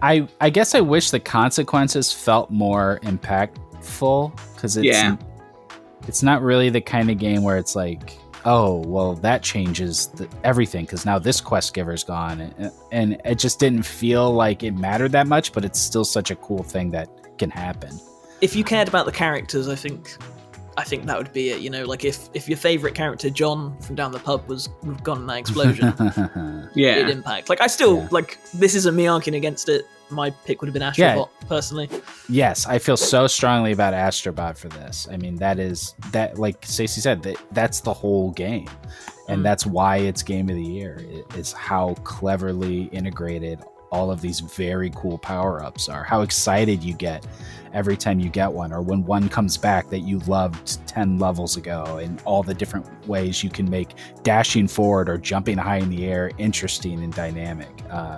I guess I wish the consequences felt more impactful, because it's not really the kind of game where it's like, oh, well, that changes everything because now this quest giver's gone. And it just didn't feel like it mattered that much, but it's still such a cool thing that can happen. If you cared about the characters, I think I think that would be it. You know, like if your favorite character John from down the pub was gone in that explosion, it'd impact. Like I still like this isn't me arguing against it. My pick would have been Astrobot personally. Yes, I feel so strongly about Astrobot for this. I mean, that like Stacey said, that's the whole game, and that's why it's Game of the Year. Is how cleverly integrated all of these very cool power-ups are. How excited you get every time you get one, or when one comes back that you loved 10 levels ago, and all the different ways you can make dashing forward or jumping high in the air interesting and dynamic.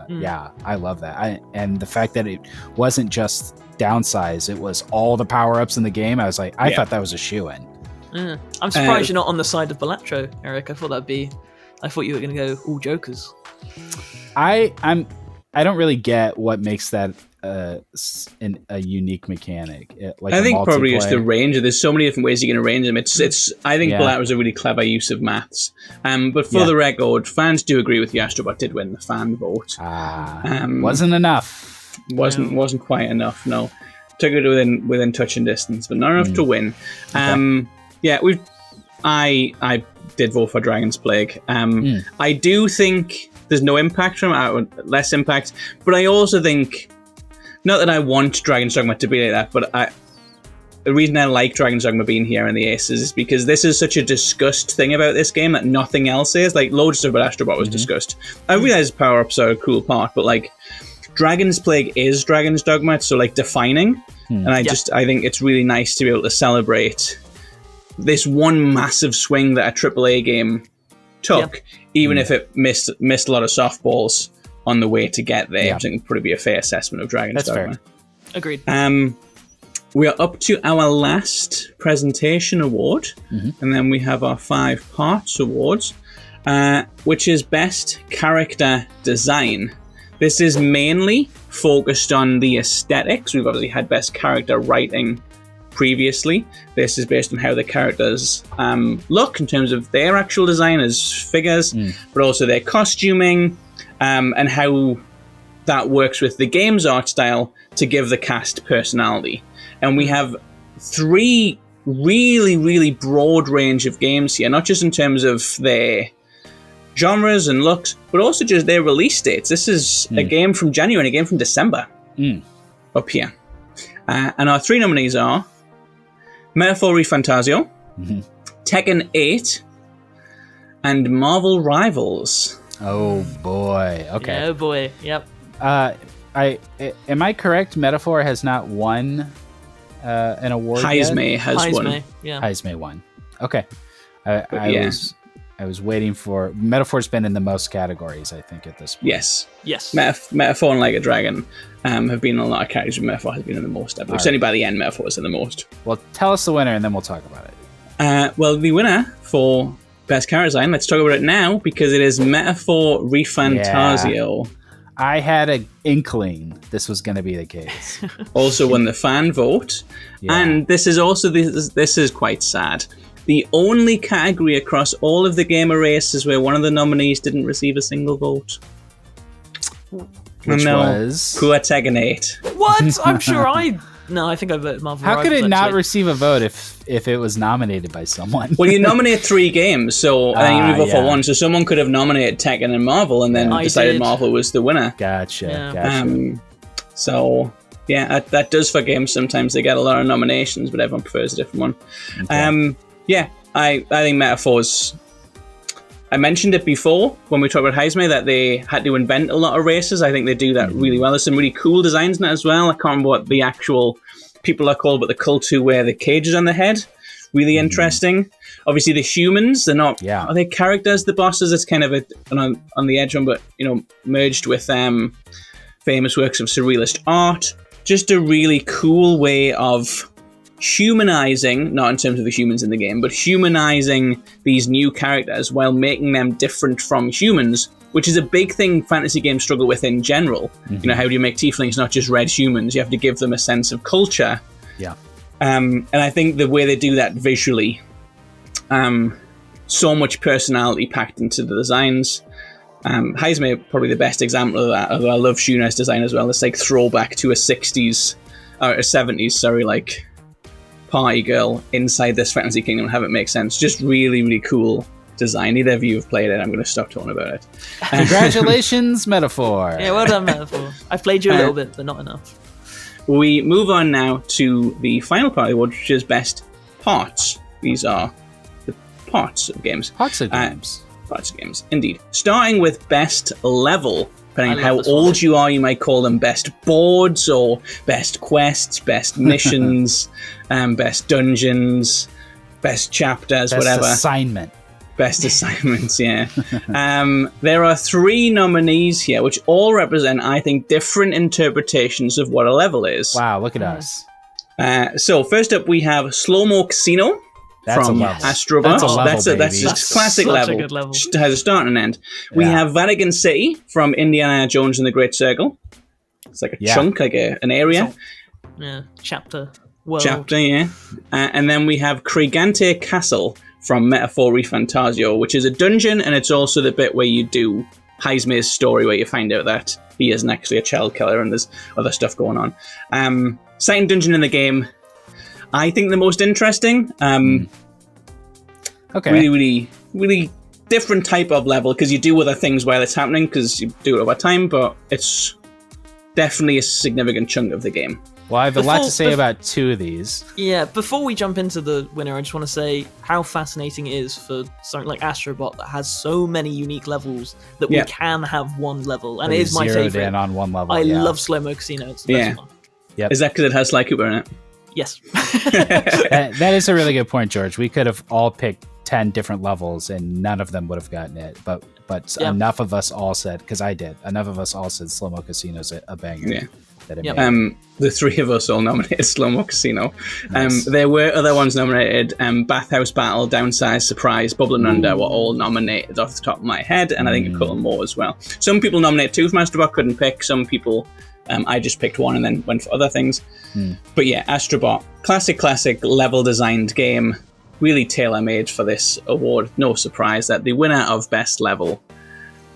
Yeah, I love that. And the fact that it wasn't just downsize, it was all the power-ups in the game. I was like, I thought that was a shoo-in. I'm surprised you're not on the side of Balatro, Eric. I thought you were going to go all Jokers. I don't really get what makes that a unique mechanic. I think probably just the range. There's so many different ways you can arrange them. I think Balat was a really clever use of maths. But for the record, fans do agree with you. Astrobot did win the fan vote. Wasn't enough. Wasn't quite enough. No, took it within touching distance, but not enough to win. Okay. I did vote for Dragon's Plague. I do think there's no impact from it, less impact, but I also think, not that I want Dragon's Dogma to be like that, but the reason I like Dragon's Dogma being here in the Aces is because this is such a discussed thing about this game that nothing else is. Like, loads of stuff about Astrobot was discussed. I realize power-ups are a cool part, but like, Dragon's Plague is Dragon's Dogma, it's so like defining, and I think it's really nice to be able to celebrate this one massive swing that a AAA game took, even if it missed a lot of softballs on the way to get there. I think would probably be a fair assessment of Dragon's Dogma. Fair. Agreed. We are up to our last presentation award, and then we have our 5 parts awards, which is Best Character Design. This is mainly focused on the aesthetics. We've obviously had Best Character Writing previously. This is based on how the characters look in terms of their actual design as figures, but also their costuming, and how that works with the game's art style to give the cast personality. And we have 3 really, really broad range of games here, not just in terms of their genres and looks, but also just their release dates. This is a game from January and a game from December up here. And our 3 nominees are Metaphor ReFantazio, Tekken 8, and Marvel Rivals. Oh boy. Okay. Oh boy. Yep. Am I correct? Metaphor has not won an award Heisme yet? has won. Yeah. Heisme won. Okay. I was waiting for... Metaphor's been in the most categories, I think, at this point. Yes. Metaphor and Like a Dragon have been in a lot of categories. Metaphor has been in the most. Certainly by the end, Metaphor was in the most. Well, tell us the winner, and then we'll talk about it. Well, the winner for Best Character Design, let's talk about it now, because it is Metaphor ReFantazio. I had an inkling this was going to be the case. Also won the fan vote. And this is also... This is quite sad. The only category across all of the gamer races where one of the nominees didn't receive a single vote. Which was? Poor Tekken 8. What? I'm sure No, I think I voted Marvel How Rivals, could it not actually. receive a vote if it was nominated by someone? Well, you nominate 3 games, so and then you vote for one. So someone could have nominated Tekken and Marvel, and then decided Marvel was the winner. Gotcha. So yeah, that does for games. Sometimes they get a lot of nominations, but everyone prefers a different one. Okay. I think Metaphors... I mentioned it before when we talked about Heisme that they had to invent a lot of races. I think they do that really well. There's some really cool designs in it as well. I can't remember what the actual people are called, but the cult who wear the cages on the head. Really interesting. Obviously, the humans, they're not... Are they characters, the bosses? It's kind of on the edge one, but, merged with famous works of surrealist art. Just a really cool way of humanizing, not in terms of the humans in the game, but humanizing these new characters while making them different from humans, which is a big thing fantasy games struggle with in general. How do you make tieflings not just red humans? You have to give them a sense of culture. And I think the way they do that visually, so much personality packed into the designs. Heisme probably the best example of that, although I love Shuna's design as well. It's like throwback to a 60s, or a 70s, sorry, like party girl inside this fantasy kingdom and have it make sense. Just really, really cool design. Either of you have played it, I'm going to stop talking about it. Congratulations, Metaphor. Yeah, well done, Metaphor. I've played you a little bit, but not enough. We move on now to the final part of the award, which is best parts. These are the parts of games. Parts of games. Parts of games, indeed. Starting with best level. Depending on how this old one. you are, you might call them best boards or best quests, best missions, best dungeons, best chapters, Best whatever. assignment. Best assignments, yeah. There are 3 nominees here, which all represent, I think, different interpretations of what a level is. Wow, look at us. So first up, we have Slow Mo Casino. That's from a level. Astrobot. That's a level, That's baby. just classic such a level. good level. Just has a start and an end. We Yeah. have Vatican City from Indiana Jones and the Great Circle. It's like a chunk, like an area. Yeah, chapter. World. Chapter, yeah. And then we have Crigante Castle from Metaphor Fantasio, which is a dungeon, and it's also the bit where you do Heisme's story, where you find out that he isn't actually a child killer and there's other stuff going on. Second dungeon in the game, I think the most interesting. Okay. Really, really, really different type of level, because you do other things while it's happening, because you do it over time, but it's definitely a significant chunk of the game. Well, I have a lot to say about 2 of these. Yeah, before we jump into the winner, I just want to say how fascinating it is for something like Astrobot that has so many unique levels that we can have one level, and it is my Zeroed favorite. in on one level. I yeah. love Slow Mo Casino. It's the best one. Yep. Is that because it has Sly Cooper in it? Yes. That is a really good point, George. We could have all picked 10 different levels and none of them would have gotten it, but enough of us all said, because I did, enough of us all said Slow Mo Casino's a banger. Yeah. That it made. The 3 of us all nominated Slow Mo Casino. Nice. There were other ones nominated. Bathhouse Battle, Downsize, Surprise, Bubble and Under were all nominated off the top of my head, and I think a couple more as well. Some people nominate 2 from Astrobot, couldn't pick. Some people, I just picked 1 and then went for other things. But yeah, Astrobot, classic level designed game, really tailor-made for this award. No surprise that the winner of best level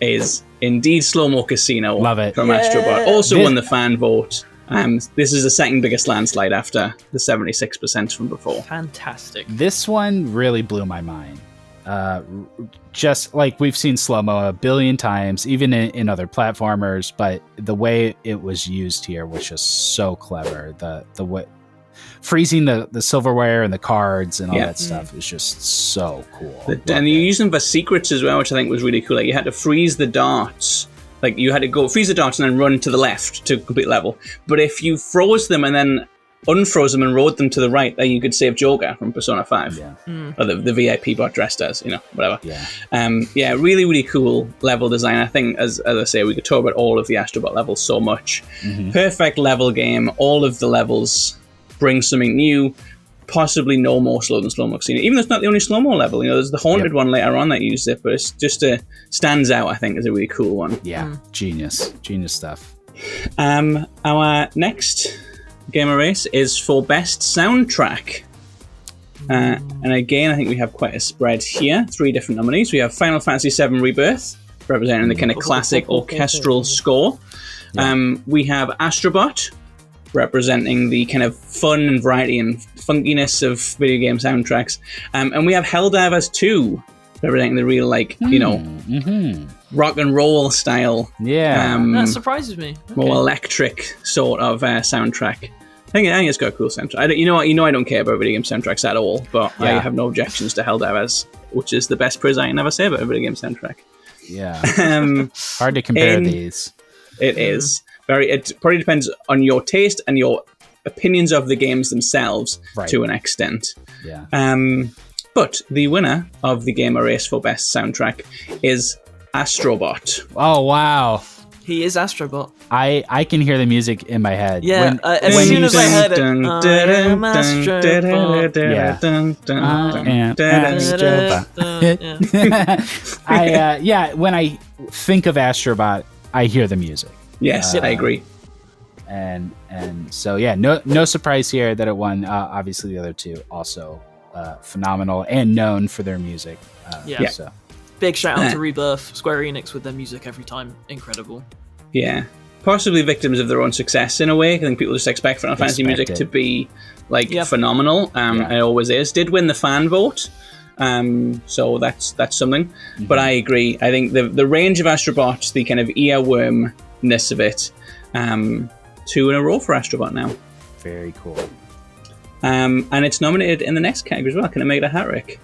is indeed Slow Mo Casino. Love it. From Astrobot. Also won the fan vote. This is the second biggest landslide after the 76% from before. Fantastic. This one really blew my mind. Just like we've seen slow-mo a billion times, even in other platformers, but the way it was used here was just so clever. The way freezing the silverware and the cards and all that stuff is just so cool. And you use them for secrets as well, which I think was really cool. Like you had to freeze the darts. Like you had to go freeze the darts and then run to the left to complete level. But if you froze them and then unfroze them and rode them to the right, then you could save Joker from Persona 5. Or the VIP bot dressed as, whatever. Really, really cool level design. I think, as I say, we could talk about all of the Astrobot levels so much. Perfect level game. All of the levels bring something new. Possibly no more slow than Slow Mo Casino. Even though it's not the only slow-mo level. There's the Haunted one later on that used it, but it's just stands out, I think, as a really cool one. Yeah, genius stuff. Our next Gamer Race is for Best Soundtrack. And again, I think we have quite a spread here. 3 different nominees. We have Final Fantasy VII Rebirth, representing the kind of classic orchestral score. We have Astrobot, representing the kind of fun and variety and funkiness of video game soundtracks. And we have Helldivers 2, representing the real, rock and roll style. That surprises me. More electric sort of soundtrack. I think it's got a cool soundtrack. I don't care about video game soundtracks at all, but I have no objections to Helldivers, which is the best praise I can ever say about a video game soundtrack. Yeah. Hard to compare these. It is. It probably depends on your taste and your opinions of the games themselves to an extent. Yeah. But the winner of the Gamer Race for Best Soundtrack is Astrobot. Oh, wow. He is Astrobot. I can hear the music in my head. Yeah, as soon as I heard it, I am Astrobot. I am when I think of Astrobot, I hear the music. Yes, I agree. And so no surprise here that it won. Obviously, the other 2 also phenomenal and known for their music. So big shout out to Rebirth, Square Enix with their music every time, incredible. Yeah, possibly victims of their own success in a way. I think people just expect Final Fantasy music to be like phenomenal. It always is. Did win the fan vote, so that's something. Mm-hmm. But I agree. I think the range of Astrobot, the kind of earwormness of it, 2 in a row for Astrobot now. Very cool. And it's nominated in the next category as well. Can it make it a hat trick?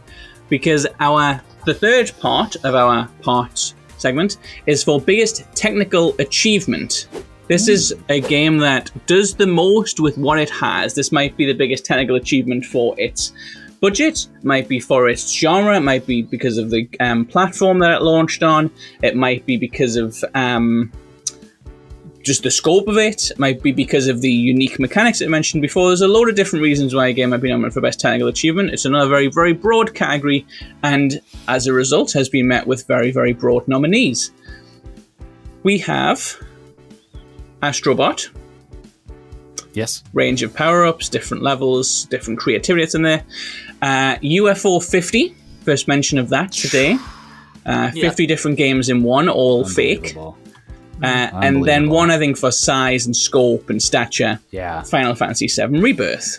Because the third part of our parts segment is for biggest technical achievement. This is a game that does the most with what it has. This might be the biggest technical achievement for its budget, might be for its genre, it might be because of the platform that it launched on, it might be because of just the scope of it, might be because of the unique mechanics that I mentioned before. There's a load of different reasons why a game might be nominated for Best Technical Achievement. It's another very, very broad category, and as a result has been met with very, very broad nominees. We have Astrobot. Yes. Range of power-ups, different levels, different creativity that's in there. UFO 50, first mention of that today. 50 different games in one, all fake. And then one, I think, for size and scope and stature. Yeah. Final Fantasy VII Rebirth.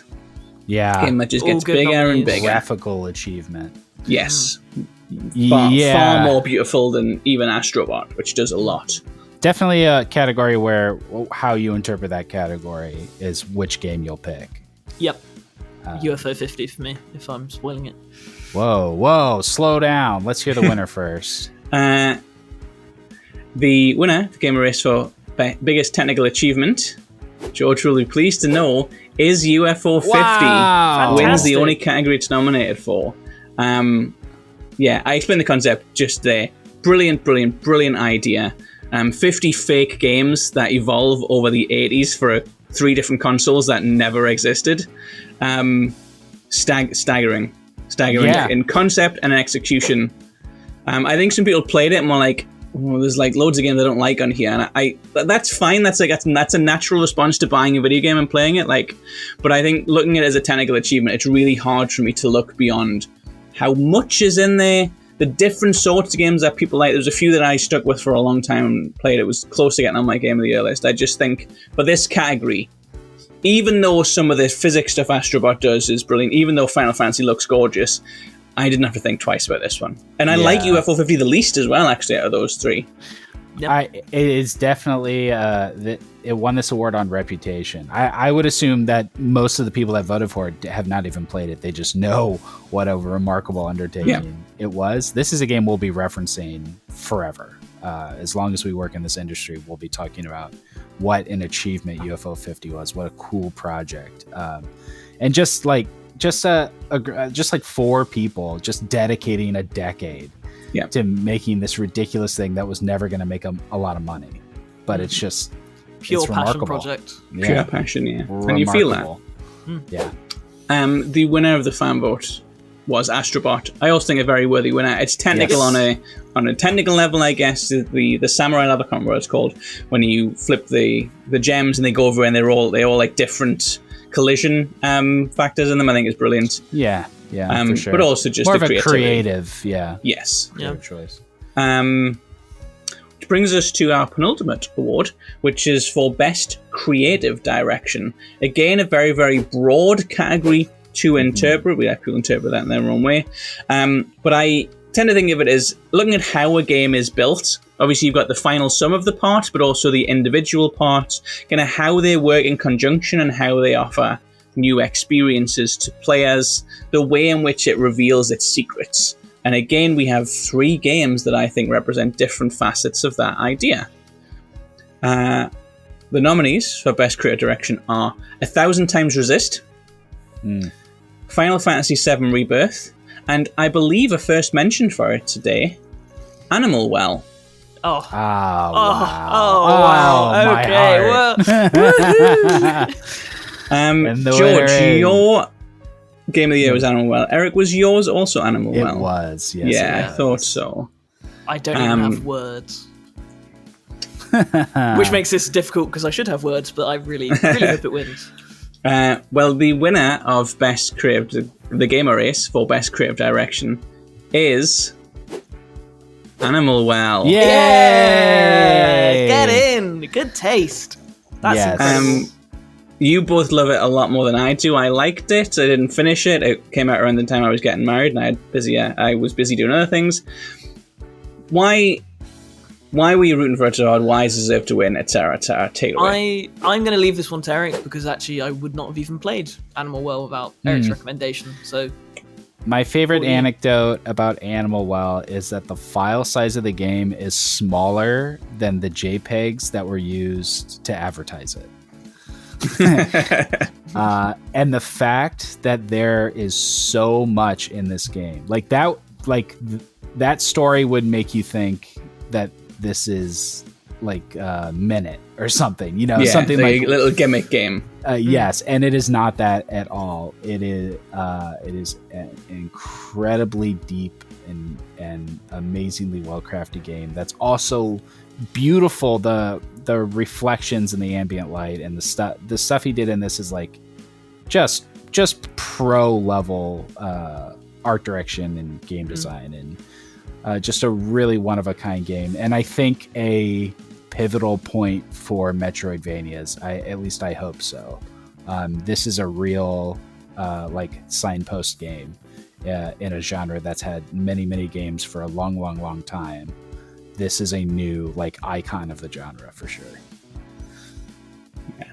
Yeah. Game that just gets bigger and bigger. Graphical achievement. Yes. Far more beautiful than even Astrobot, which does a lot. Definitely a category where how you interpret that category is which game you'll pick. Yep. UFO 50 for me, if I'm spoiling it. Whoa, slow down. Let's hear the winner first. The winner, the Gamer Race for biggest technical achievement, George will be pleased to know, is UFO 50. Wow. Wins the only category it's nominated for. I explained the concept just there. Brilliant idea. 50 fake games that evolve over the 80s for 3 different consoles that never existed. Staggering in concept and execution. I think some people played it and were like, there's like loads of games I don't like on here, and that's fine. That's a natural response to buying a video game and playing it. But I think looking at it as a technical achievement, it's really hard for me to look beyond how much is in there, the different sorts of games that people like. There's a few that I stuck with for a long time and played. It was close to getting on my Game of the Year list. I just think for this category, even though some of the physics stuff Astrobot does is brilliant, even though Final Fantasy looks gorgeous, I didn't have to think twice about this one. And I like UFO 50 the least as well, actually, out of those 3. Yep. It is definitely it won this award on reputation. I would assume that most of the people that voted for it have not even played it. They just know what a remarkable undertaking it was. This is a game we'll be referencing forever. As long as we work in this industry, we'll be talking about what an achievement UFO 50 was. What a cool project. And just like 4 people just dedicating a decade to making this ridiculous thing that was never going to make a lot of money, but it's just pure passion project. Pure passion, and you feel that. The winner of the fan vote was Astrobot. I also think a very worthy winner. It's technical on a technical level, I guess. The samurai level, I can't remember what it's called, when you flip the gems and they go over and they all like different collision factors in them. I think is brilliant. For sure. But also just more the of a creative, yes, choice. Which brings us to our penultimate award, which is for best creative direction. Again, a very, very broad category to interpret. We let people interpret that in their own way, but I tend to think of it as looking at how a game is built. Obviously, you've got the final sum of the parts, but also the individual parts, kind of how they work in conjunction and how they offer new experiences to players, the way in which it reveals its secrets. And again, we have 3 games that I think represent different facets of that idea. The nominees for Best Creative Direction are 1,000 Times Resist, Final Fantasy VII Rebirth, and I believe a first mention for it today, Animal Well. Wow. Okay. George, your Game of the Year was Animal Well. Eric, was yours also Animal Well? It was, yes. Yeah, I thought so. I don't even have words. Which makes this difficult because I should have words, but I really hope it wins. Well, the winner of Best Creative, the Gamer Race for Best Creative Direction is Animal Well. Yeah, get in. Good taste. That's incredible. You both love it a lot more than I do. I liked it. I didn't finish it. It came out around the time I was getting married, and I was busy doing other things. Why were you rooting for it so hard? Why does it deserve to win, etc., etc.? Take it away. I'm going to leave this one to Eric because actually I would not have even played Animal Well without Eric's recommendation. So, my favorite anecdote about Animal Well is that the file size of the game is smaller than the JPEGs that were used to advertise it. And the fact that there is so much in this game, that story would make you think that this is like a minute or something, something like a little gimmick game. Yes, and it is not that at all. It is an incredibly deep and amazingly well-crafted game. That's also beautiful. The reflections in the ambient light and the stuff he did in this is like just pro level art direction and game design and just a really one of a kind game. And I think a pivotal point for Metroidvanias. At least I hope so. This is a real signpost game in a genre that's had many games for a long time. This is a new icon of the genre for sure. Yeah,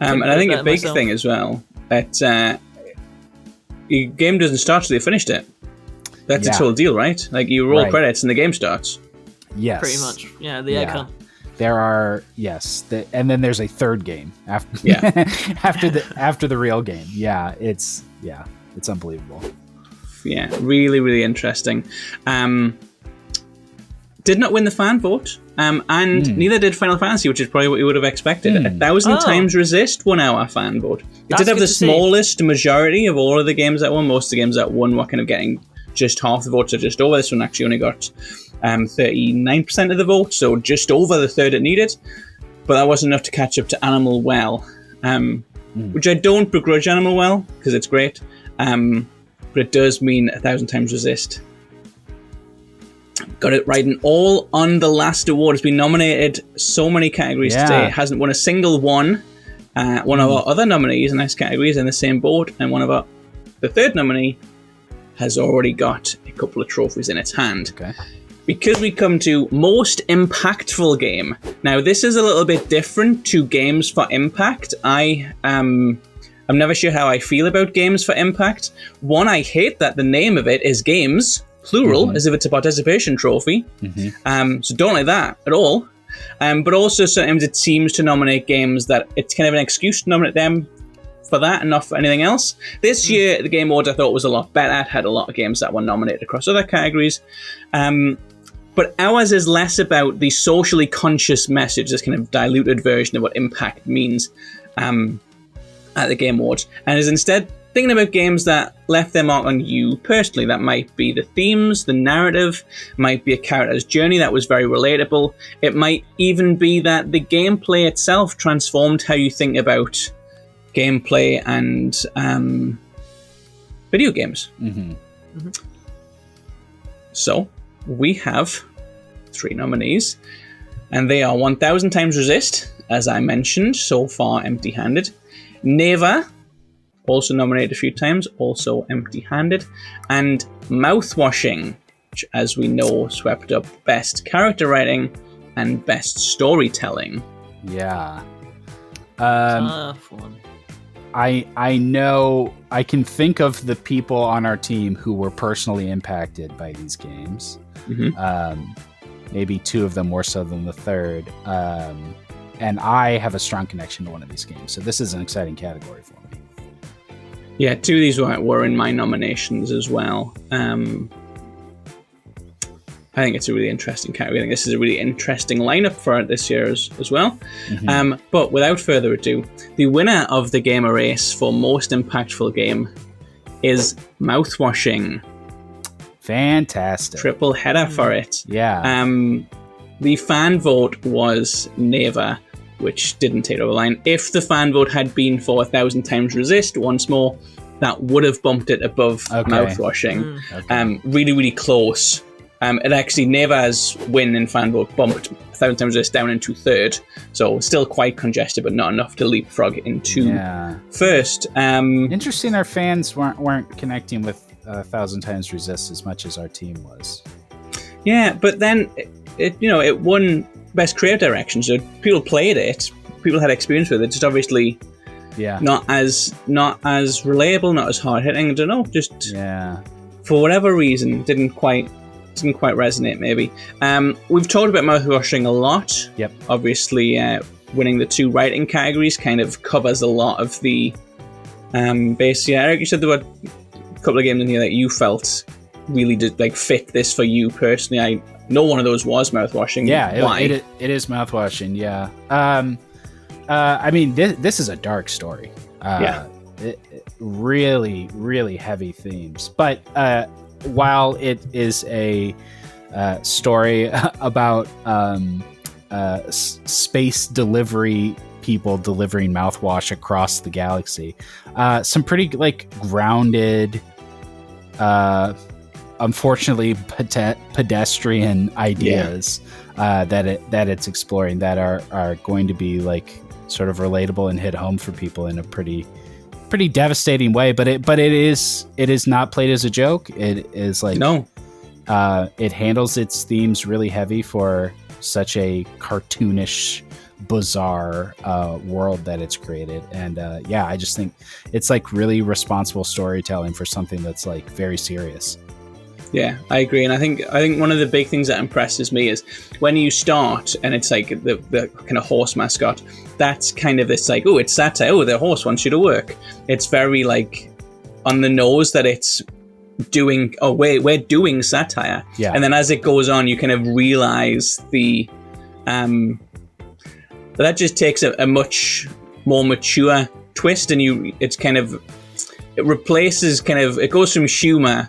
and I think a big thing as well that your game doesn't start till you finished it. That's its whole deal, right? Like you roll credits and the game starts. Yes, pretty much. Yeah, the icon. There are and then there's a third game after after the real game. Yeah, it's unbelievable. Yeah, really interesting. Did not win the fan vote, and neither did Final Fantasy, which is probably what you would have expected. 1,000 Times Resist won our fan vote. It did have the smallest majority of all of the games that won. Most of the games that won were kind of getting just half the votes, or just over. This one actually only got 39% of the vote, so just over the third it needed. But that wasn't enough to catch up to Animal Well, which I don't begrudge Animal Well, because it's great. But it does mean 1,000 Times Resist. Got it right and all on the last award. It's been nominated so many categories today. It hasn't won a single one. One of our other nominees in this category is in the same boat, and the third nominee has already got a couple of trophies in its hand. Okay. Because we come to most impactful game. Now, this is a little bit different to games for impact. I'm never sure how I feel about games for impact. One, I hate that the name of it is games, plural, as if it's a participation trophy. So don't like that at all. But also sometimes it seems to nominate games that it's kind of an excuse to nominate them for that and not for anything else. This year, the Game Awards I thought was a lot better. It had a lot of games that were nominated across other categories. But ours is less about the socially conscious message, this kind of diluted version of what impact means at the Game Awards, and is instead thinking about games that left their mark on you personally. That might be the themes, the narrative, might be a character's journey that was very relatable. It might even be that the gameplay itself transformed how you think about gameplay and video games. So we have 3 nominees, and they are 1,000 Times Resist, as I mentioned, so far empty-handed. Neva, also nominated a few times, also empty-handed. And Mouthwashing, which, as we know, swept up Best Character Writing and Best Storytelling. Yeah. Tough one. I know I can think of the people on our team who were personally impacted by these games. Maybe 2 of them more so than the third. And I have a strong connection to one of these games. So this is an exciting category for me. Yeah, 2 of these were in my nominations as well. I think it's a really interesting category. I think this is a really interesting lineup for it this year as well. But without further ado, the winner of the Gamer race for most impactful game is Mouthwashing. Fantastic. Triple header for it. Yeah. The fan vote was Neva, which didn't take over the line. If the fan vote had been for 1,000 Times Resist, once more, that would have bumped it above Mouthwashing. Really close. It actually Neva's win in fan vote bumped 1,000 Times Resist down into third, so still quite congested, but not enough to leapfrog into first. Interesting, our fans weren't connecting with 1,000 Times Resist as much as our team was. Yeah, but then it won Best Creative Direction, so people played it, people had experience with it. Just obviously, not as relatable, not as hard hitting. I don't know, just for whatever reason, didn't quite resonate. Maybe we've talked about mouthwashing a lot. Yep. Obviously, winning the 2 writing categories kind of covers a lot of the base. Yeah, Eric, you said there were a couple of games in here that you felt really did fit this for you personally. I know one of those was mouthwashing. Yeah, why? It is mouthwashing. Yeah. I mean, this is a dark story. Really, really heavy themes, but while it is a story about space delivery people delivering mouthwash across the galaxy, some pretty grounded, unfortunately pedestrian ideas that it's exploring that are going to be sort of relatable and hit home for people in a pretty devastating way, but it is not played as a joke. It is it handles its themes really heavy for such a cartoonish, bizarre world that it's created. And I just think it's really responsible storytelling for something that's very serious. Yeah, I agree, and I think one of the big things that impresses me is when you start and it's the kind of horse mascot. That's kind of this it's satire. Oh, the horse wants you to work. It's very on the nose that it's doing. Oh, we're doing satire. Yeah. And then as it goes on, you kind of realize that just takes a much more mature twist, and it replaces it goes from humor.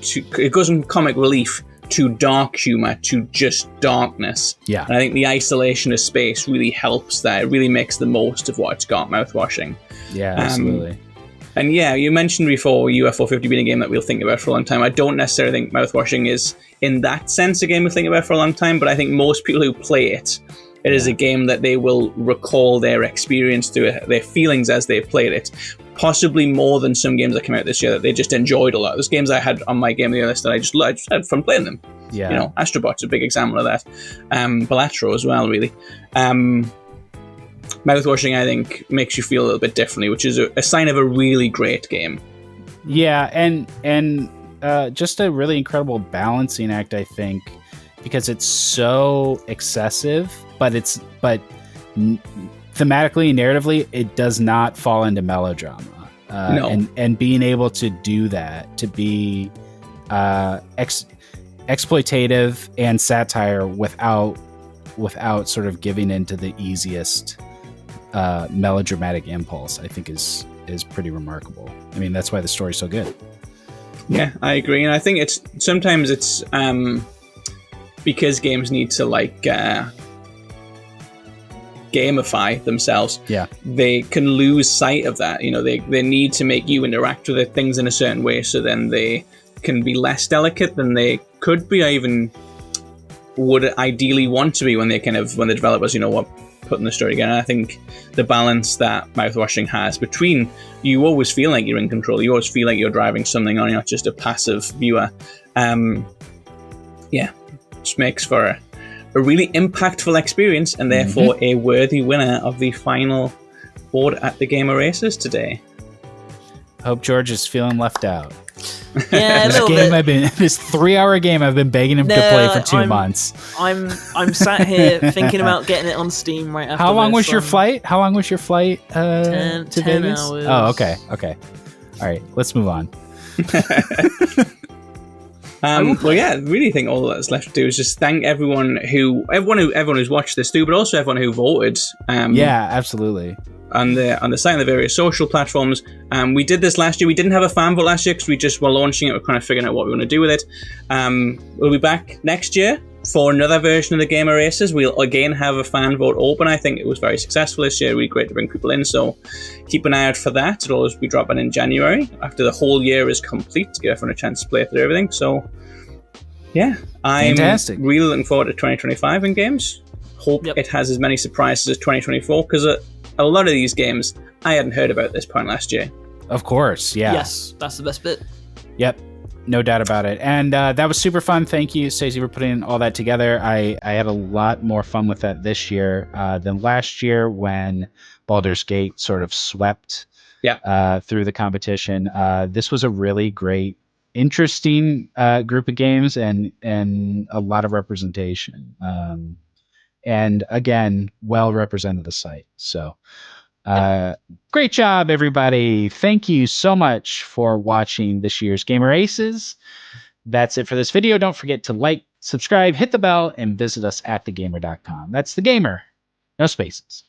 It goes from comic relief to dark humor to just darkness. Yeah. And I think the isolation of space really helps that. It really makes the most of what it's got, mouthwashing. Yeah, absolutely. And you mentioned before UFO 50 being a game that we'll think about for a long time. I don't necessarily think mouthwashing is, in that sense, a game we'll think about for a long time, but I think most people who play it is a game that they will recall their experience through it, their feelings as they played it. Possibly more than some games that came out this year that they just enjoyed a lot. There's games I had on my game of the year list that I just had fun playing them. Yeah. Astrobot's a big example of that. Balatro as well, really. Mouthwashing, I think, makes you feel a little bit differently, which is a sign of a really great game. Yeah, and just a really incredible balancing act, I think, because it's so excessive, but thematically and narratively, it does not fall into melodrama. No. And being able to do that, to be exploitative and satire without sort of giving into the easiest melodramatic impulse, I think is pretty remarkable. I mean, that's why the story's so good. Yeah, I agree. And I think sometimes it's because games need to gamify themselves. Yeah, they can lose sight of that. They need to make you interact with the things in a certain way, so then they can be less delicate than they could be, or even would ideally want to be when the developers putting the story together. And I think the balance that mouthwashing has between you always feel like you're in control, you always feel like you're driving something on, you're not just a passive viewer. Just makes for a really impactful experience, and therefore a worthy winner of the final award at the Gamer Races today. Hope George is feeling left out. Yeah, this 3-hour game I've been begging him to play for 2 months. I'm sat here thinking about getting it on Steam right after. How long was your flight? 10 to Vegas? Hours. Oh, okay. All right, let's move on. I really think all that's left to do is just thank everyone who's watched this too, but also everyone who voted. Yeah, absolutely. On the site and the various social platforms. We did this last year. We didn't have a fan vote last year because we just were launching it. We're kind of figuring out what we want to do with it. We'll be back next year for another version of the Gamer Races. We'll again have a fan vote open. I think it was very successful this year. Really great to bring people in. So keep an eye out for that. It'll always be dropping in January after the whole year is complete to give everyone a chance to play through everything. So Yeah, I'm Fantastic. really looking forward to 2025 in games. Hope it has as many surprises as 2024, because a lot of these games I hadn't heard about at this point last year. Of course, yeah. Yes, that's the best bit. Yep, no doubt about it. And that was super fun. Thank you, Stacey, for putting all that together. I had a lot more fun with that this year than last year when Baldur's Gate sort of swept through the competition. This was a really great, interesting group of games and a lot of representation. And again, well represented the site. So great job, everybody. Thank you so much for watching this year's Gamer Aces. That's it for this video. Don't forget to like, subscribe, hit the bell, and visit us at thegamer.com. That's The Gamer. No spaces.